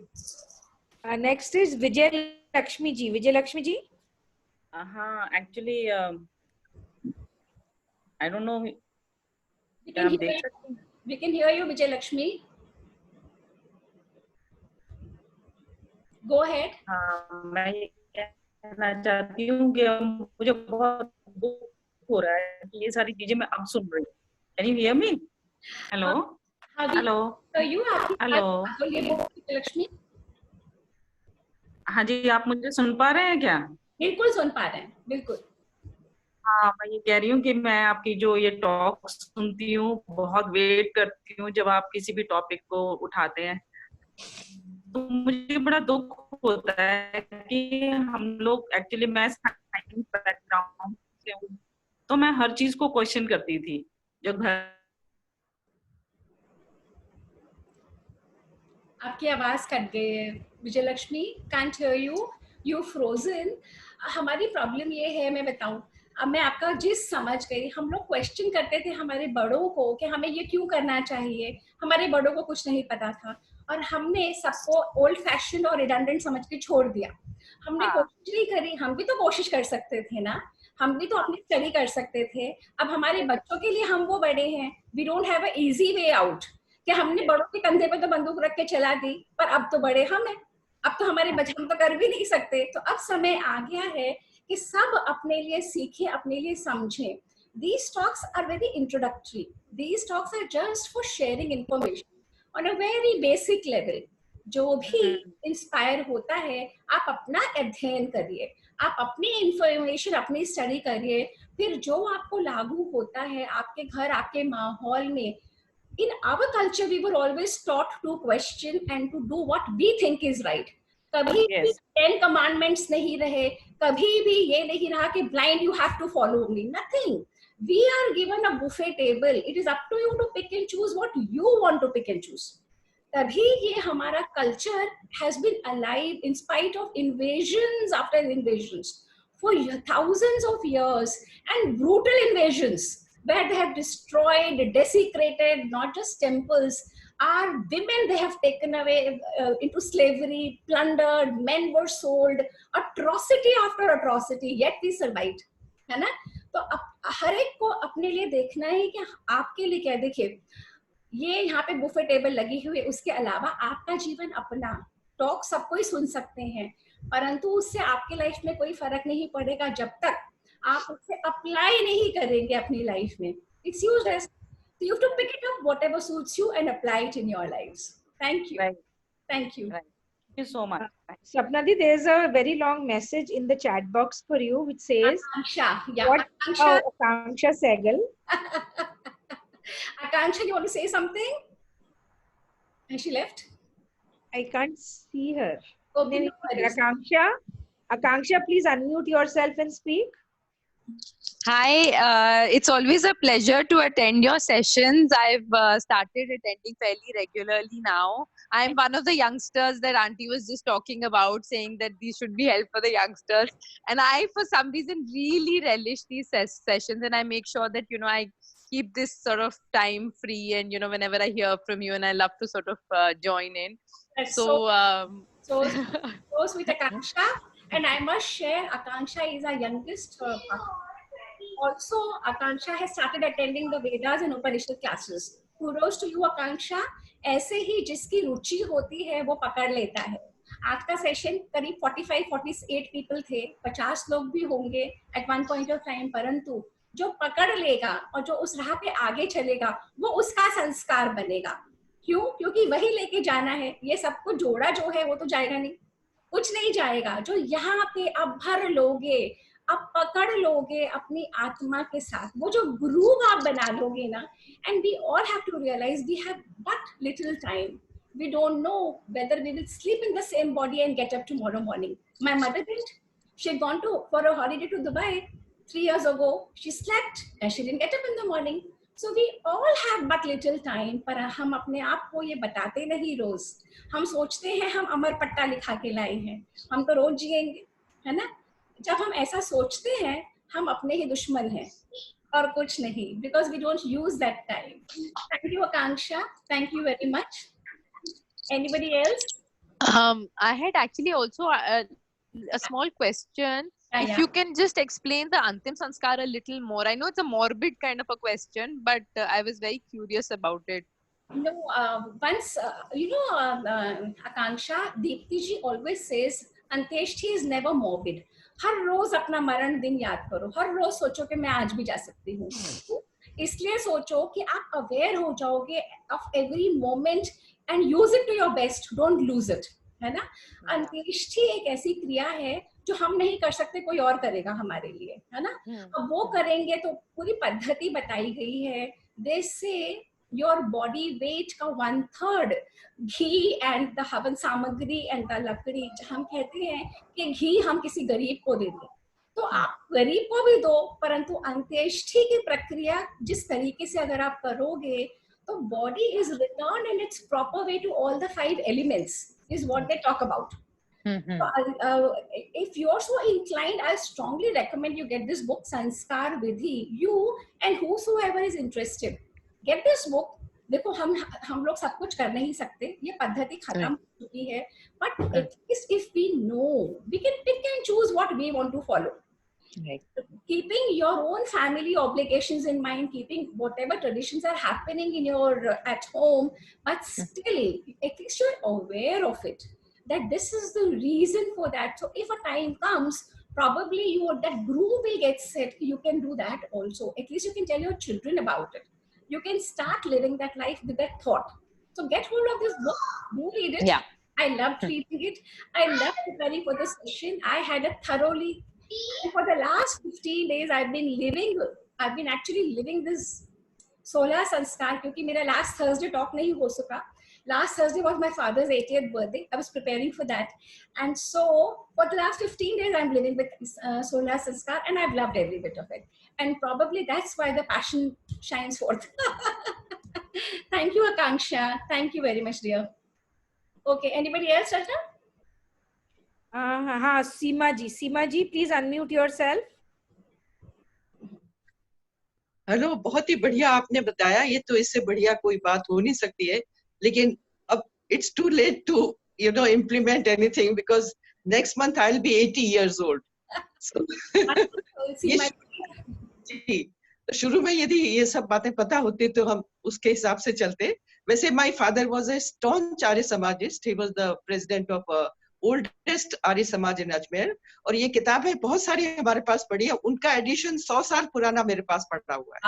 Next is Vijay Lakshmi ji. Vijay Lakshmi ji.
हाँ, actually I don't know,
We can hear you, Vijay Lakshmi. Go ahead.
हाँ, मैं ये कहना चाहती हूँ कि मुझे बहुत दुख हो रहा है कि ये सारी चीजें मैं अब सुन रही हूँ। Can you hear me? Hello?
हाँ जी,
हेलो
यू आपकी
हेलो।
लक्ष्मी
हाँ जी, आप मुझे सुन पा रहे हैं क्या?
बिल्कुल सुन पा रहे हैं, बिल्कुल।
हाँ, मैं ये कह रही हूँ कि मैं आपकी जो ये टॉक सुनती हूँ, बहुत वेट करती हूँ जब आप किसी भी टॉपिक को उठाते हैं। तो मुझे बड़ा दुख होता है कि हम लोग, एक्चुअली मैं साइंस बैकग्राउंड से हूँ, तो मैं हर चीज को क्वेश्चन करती थी जो घर।
आपकी आवाज कट गई है Vijay Lakshmi, can't hear you, you frozen. हमारी प्रॉब्लम ये है, मैं बताऊं, अब मैं आपका जिस समझ गई, हम लोग क्वेश्चन करते थे हमारे बड़ों को कि हमें ये क्यों करना चाहिए, हमारे बड़ों को कुछ नहीं पता था और हमने सबको ओल्ड फैशन और रिडंडेंट समझ के छोड़ दिया। हमने
हाँ
कोशिश नहीं करी, हम भी तो कोशिश कर सकते थे ना, हम भी तो अपनी स्टडी कर सकते थे। अब हमारे बच्चों के लिए हम वो बड़े हैं, we don't have a easy way out कि हमने बड़ों के कंधे पे तो बंदूक रख के चला दी, पर अब तो बड़े हम हैं, अब तो हमारे बच्चे, हम तो कर भी नहीं सकते। तो अब समय आ गया है कि सब अपने लिए सीखें, अपने लिए समझें। These talks are very introductory. These talks are just for sharing information on a very basic level. जो भी इंस्पायर होता है, आप अपना अध्ययन करिए, आप अपनी इंफॉर्मेशन अपनी स्टडी करिए, फिर जो आपको लागू होता है आपके घर, आपके माहौल में। In our culture we were always taught to question and to do what we think is right. कभी भी
यस
10 commandments नहीं रहे, कभी भी ये नहीं रहा कि blind you have to follow me, nothing. We are given a buffet table, it is up to you to pick and choose what you want to pick and choose. तभी ये हमारा culture has been alive in spite of invasions after invasions for thousands of years, and brutal invasions where they have destroyed, desecrated not just temples, our women they have taken away into slavery, plundered, men were sold, atrocity after atrocity, yet we survived, है ना? तो हर एक को अपने लिए देखना है कि आपके लिए क्या। देखिए, ये यहाँ पे बुफे टेबल लगी हुई है, उसके अलावा आपका जीवन अपना, टॉक सबको ही सुन सकते हैं, परंतु उससे आपकी लाइफ में कोई फर्क नहीं पड़ेगा जब तक आप उसे अप्लाई नहीं करेंगे अपनी लाइफ में। It's useless. So you have to pick it up whatever suits you and apply it in your lives. Thank you.
Right
Thank you.
Right, thank you so much.
Sapna di, there is a very long message in the chat box for you which says,
Akanksha. Yeah.
what?
Akanksha.
Akanksha Sehgal.
Akanksha, you want to say something? And she left.
I can't see her.
Okay, no worries.
Akanksha, please unmute yourself and speak.
Hi, it's always a pleasure to attend your sessions. I've started attending fairly regularly now. I'm one of the youngsters that Auntie was just talking about, saying that these should be held for the youngsters. And I, for some reason, really relish these sessions, and I make sure that, I keep this sort of time free, and, whenever I hear from you, and I love to sort of join in.
That's
So,
so sweet, Akanksha. And I must share, Akanksha is our youngest. Also, Akanksha has started attending the Vedas and Upanishad classes. Kudos to you, Akanksha. ऐसे ही जिसकी रुचि होती है वो पकड़ लेता है। आज का सेशन करीब 45-48 पीपल थे, 50 लोग भी होंगे at one point of time, परंतु जो पकड़ लेगा और जो उस राह पे आगे चलेगा वो उसका संस्कार बनेगा। क्यों? क्योंकि वही लेके जाना है। ये सबको जोड़ा जो है वो तो जाएगा नहीं, कुछ नहीं जाएगा। जो यहाँ पे अब भर लोगे, अब पकड़ लोगे अपनी आत्मा के साथ, वो जो ग्रूव आप बना लोगे ना, and we all have to realize we have but little time. We don't know whether we will sleep in the same body and get up tomorrow morning. My mother didn't. She had gone for a holiday to Dubai 3 years ago. She slept and she didn't get up in the morning. So we all have but little time. पर हम अपने आप को ये बताते नहीं रोज। हम सोचते हैं हम अमर पट्टा लिखा के लाए हैं, हम तो रोज जिएंगे, है ना? जब हम ऐसा सोचते हैं हम अपने ही दुश्मन हैं और कुछ नहीं, because we don't use that time. Thank you, Akanksha. Thank you very much. Anybody else?
I had actually also a small question. If
Yeah.
you can just explain the Antim Sanskar a little more. I know it's a morbid kind of a question, but I was very curious about it.
No, once, Akanksha, Deepti ji always says, Antyeshti is never morbid. हर रोज अपना मरण दिन याद करो, हर रोज सोचो कि मैं आज भी जा सकती हूँ। इसलिए सोचो कि आप अवेयर हो जाओगे of every moment and use it to your best, don't lose it, है ना। अंत्येष्टि एक ऐसी क्रिया है जो हम नहीं कर सकते, कोई और करेगा हमारे लिए, है ना। अब वो करेंगे तो पूरी पद्धति बताई गई है। दे से योर बॉडी वेट का 1/3 घी एंड द हवन सामग्री एंड द लकड़ी, हम कहते हैं कि घी हम किसी गरीब को दे दें, तो आप गरीब को भी दो, परंतु अंत्येष्टि की प्रक्रिया जिस तरीके से अगर आप करोगे तो body is return in its proper way to all the 5 elements is what they talk about. If you're so inclined, I strongly recommend you get this book, Sanskar Vidhi. You and whosoever is interested, get this book. देखो हम लोग सब कुछ कर नहीं सकते, ये पद्धति खत्म हो चुकी है, but at least if we know, we can pick and choose what we want to follow. Right. Keeping your own family obligations in mind, keeping whatever traditions are happening in your at home, but still at least you're aware of it, that this is the reason for that. So if a time comes, probably that group will get set, you can do that also. At least you can tell your children about it. You can start living that life with that thought. So get hold of this book, do read it. Yeah. I loved reading it. I loved preparing for this session. I had a thoroughly, for the last 15 days I've been actually living this सोलह संस्कार, क्योंकि मेरा last Thursday talk नहीं हो सका. Last Thursday was my father's 80th birthday. I was preparing for that, and so for the last 15 days I'm living with Solar Sanskar, and I've loved every bit of it. And probably that's why the passion shines forth. Thank you, Akanksha. Thank you very much, dear. Okay, anybody else, Rachna?
हाँ, सीमा जी, please unmute yourself.
Hello, बहुत ही बढ़िया आपने बताया, ये तो इससे बढ़िया कोई बात हो नहीं सकती है. लेकिन अब it's too late to implement anything because next month I'll be 80 years old. So जी, तो शुरू में यदि ये सब बातें पता होती तो हम उसके हिसाब से चलते. वैसे my father was a staunch Arya Samajist. He was the president of oldest Arya Samaj in Ajmer. और ये किताबें बहुत सारी हमारे पास पड़ी है. उनका एडिशन 100 साल पुराना मेरे पास पड़ा हुआ है.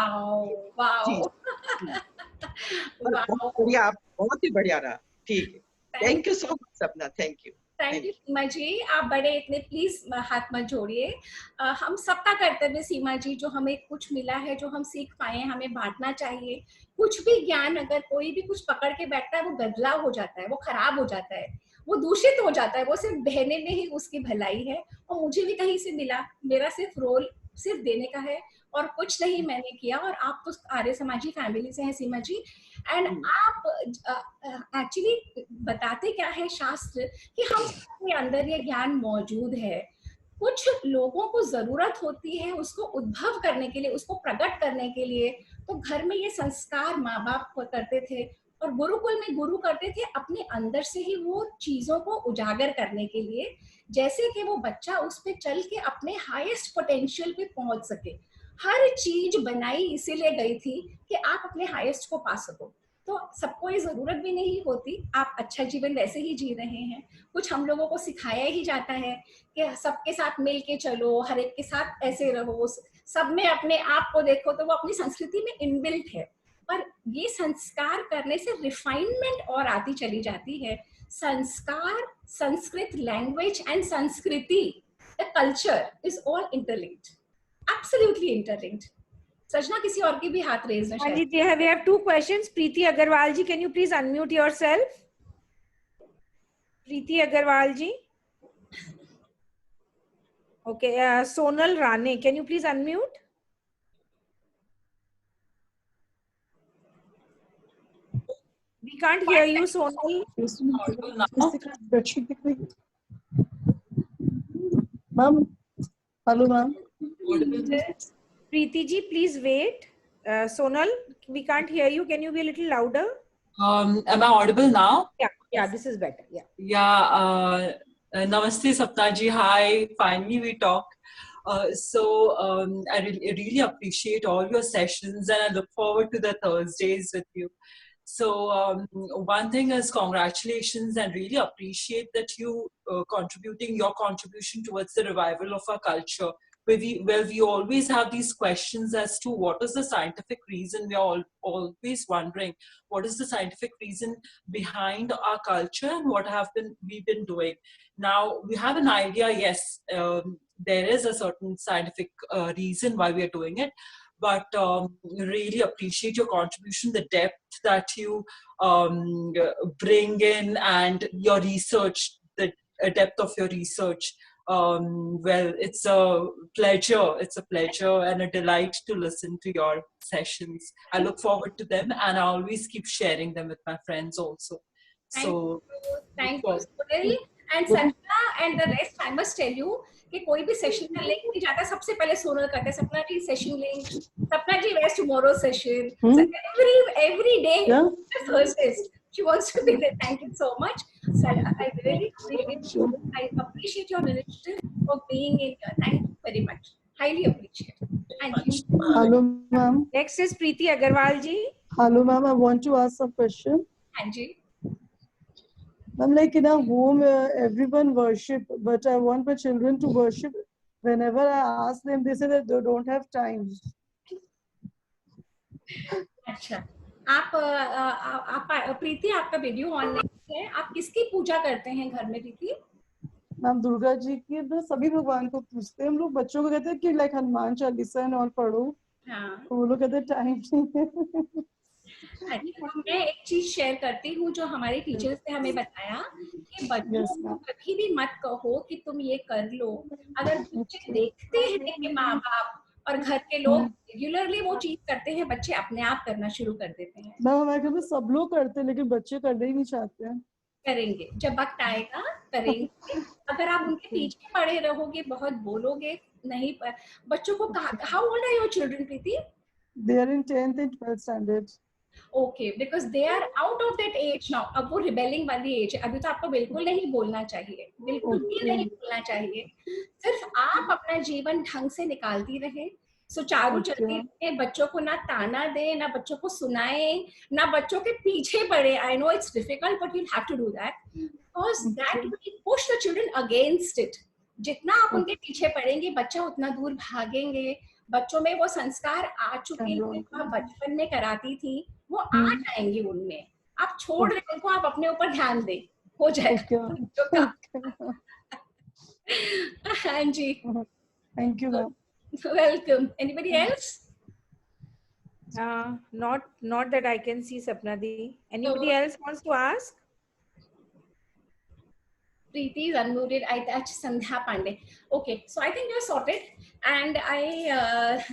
बहुत बढ़िया, बहुत ही बढ़िया रहा. ठीक है, थैंक यू सो मच सपना. Thank you.
थैंक यू सीमा जी, आप बड़े इतने प्लीज हाथ मत जोड़िए. हम सबका कर्तव्य सीमा जी, जो हमें कुछ मिला है, जो हम सीख पाए, हमें बांटना चाहिए. कुछ भी ज्ञान अगर कोई भी कुछ पकड़ के बैठता है, वो गदला हो जाता है, वो खराब हो जाता है, वो दूषित हो जाता है. वो सिर्फ बहने में ही उसकी भलाई है. और मुझे भी कहीं से मिला, मेरा सिर्फ रोल सिर्फ देने का है और कुछ नहीं मैंने किया. और आप तो आर्य समाजी फैमिली से हैं सीमा जी, एंड आप एक्चुअली बताते क्या है शास्त्र कि हम के अंदर ये ज्ञान मौजूद है. कुछ लोगों को जरूरत होती है उसको उद्भव करने के लिए, उसको प्रकट करने के लिए. तो घर में ये संस्कार माँ बाप करते थे और गुरुकुल में गुरु करते थे अपने अंदर से ही वो चीजों को उजागर करने के लिए, जैसे कि वो बच्चा उस पे चल के अपने हाईएस्ट पोटेंशियल पे पहुंच सके. हर चीज बनाई इसीलिए गई थी कि आप अपने हाईएस्ट को पा सको. तो सबको ये जरूरत भी नहीं होती, आप अच्छा जीवन वैसे ही जी रहे हैं. कुछ हम लोगों को सिखाया ही जाता है कि सबके साथ मिल के चलो, हर एक के साथ ऐसे रहो, सब में अपने आप को देखो. तो वो अपनी संस्कृति में इनबिल्ट है, पर ये संस्कार करने से रिफाइनमेंट और आती चली जाती है. संस्कार, संस्कृत लैंग्वेज एंड संस्कृति, the culture is all interlinked, absolutely interlinked. सजना, किसी और की भी हाथ रेज है.
हाँ जी, we have 2 questions. Preeti Agarwal ji, can you please unmute yourself? Preeti Agarwal ji. Okay, Sonal Rane, can you please unmute? We can't hear you, Sonal.
Ma'am, hello ma'am.
Preeti ji, please wait. Sonal, we can't hear you. Can you be a little louder?
Am I audible now?
Yeah, this is better. Yeah.
Yeah. Namaste, Sapna ji. Hi. Finally, we talk. I really appreciate all your sessions, and I look forward to the Thursdays with you. So one thing is congratulations, and really appreciate that you contributing your contribution towards the revival of our culture we always have these questions as to what is the scientific reason. We are always wondering what is the scientific reason behind our culture and what we've been doing. Now we have an idea, yes, there is a certain scientific reason why we are doing it, but really appreciate your contribution, the depth that you bring in, and your research, the depth of your research. Well, it's a pleasure and a delight to listen to your sessions. I look forward to them, and I always keep sharing them with my friends also.
Thank you, Sunil and Sanjana and the rest. I must tell you कि कोई भी session का link नहीं जाता, सबसे पहले सोनल करते हैं सपना जी सेशन लिंक, सपना जी where's tomorrow session. So every day, Thursdays, she wants to be there. Thank you so much. I really I appreciate your initiative for being in here. Thank you very much. Highly appreciate. Thank you.
Hello, ma'am.
Next is Preeti Agarwal ji.
Hello, ma'am. I want to ask a question.
Anji.
Ma'am, like in our home, everyone worship, but I want my children to worship. Whenever I ask them, they say that they don't have time.
अच्छा, आप प्रीति, आपका video on है, आप किसकी पूजा करते हैं घर में प्रीति?
मैम दुर्गा जी की, तो सभी भगवान को पूछते हैं हम लोग। बच्चों को कहते हैं कि लाइक हनुमान चालीसा और पढ़ो, तो वो लोग कहते हैं टाइम नहीं।
मैं एक चीज शेयर करती हूँ जो हमारे टीचर्स ने हमें बताया कि बच्चों को कभी भी मत कहो कि तुम ये कर लो। अगर बच्चे देखते हैं कि माँ बाप और घर के लोग रेगुलरली वो चीज करते हैं, बच्चे अपने आप करना शुरू कर देते हैं।
मैम हमारे घर में सब लोग करते हैं, लेकिन बच्चे करना ही नहीं चाहते हैं।
करेंगे, जब वक्त आएगा करेंगे। अगर आप उनके पीछे पड़े रहोगे, बहुत बोलोगे, नहीं बच्चों को how old are your children, Preeti?
They are in 10th and 12th standard.
Okay, because they are out of that age now. अब वो rebelling वाली एज है। अभी तो आपको बिल्कुल नहीं बोलना चाहिए, बिल्कुल भी नहीं बोलना चाहिए। सिर्फ आप अपना जीवन ढंग से निकालती रहे, सुचारू चलती रहे, बच्चों को ना ताना दे, ना बच्चों को सुनाए, ना बच्चों के पीछे पड़े। I know it's difficult, but you'll have to do that because that will push the children against it. जितना आप उनके पीछे पड़ेंगे, बच्चा उतना दूर भागेंगे। बच्चों में वो संस्कार आ चुके हैं, जो बचपन में कराती थी, वो आ जाएंगे उनमें। आप छोड़ रहे उनको, आप अपने ऊपर ध्यान दें, हो जाएगा। हाँ जी,
thank you ma'am.
Welcome. Anybody else?
Not that I can see, Sapna Di. Anybody else wants to ask?
Preeti is unmuted. I touch Sandhya Pandey. Okay, so I think we're sorted, and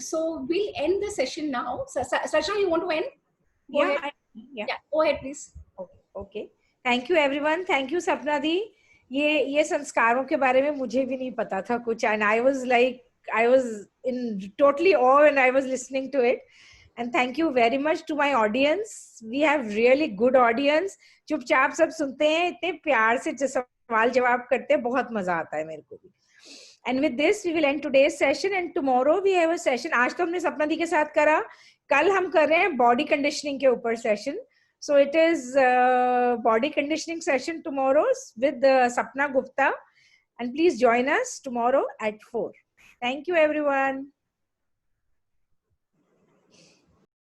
so we'll end the session now. Sasha, you want to end? Go ahead. Go ahead, please.
Okay. Thank you, everyone. Thank you, Sapna Di. ये संस्कारों के बारे में मुझे भी नहीं पता था कुछ, and I was in totally awe when I was listening to it. And thank you very much to my audience. We have really good audience. चुपचाप सब सुनते हैं, इतने प्यार से सवाल जवाब करते हैं, बहुत मजा आता है मेरे को भी. And with this we will end today's session, and tomorrow we have a session. आज तो हमने सपना दी के साथ करा, कल हम कर रहे हैं body conditioning के ऊपर session. So it is body conditioning session tomorrow with Sapna Gupta, and please join us tomorrow at 4. Thank you, everyone.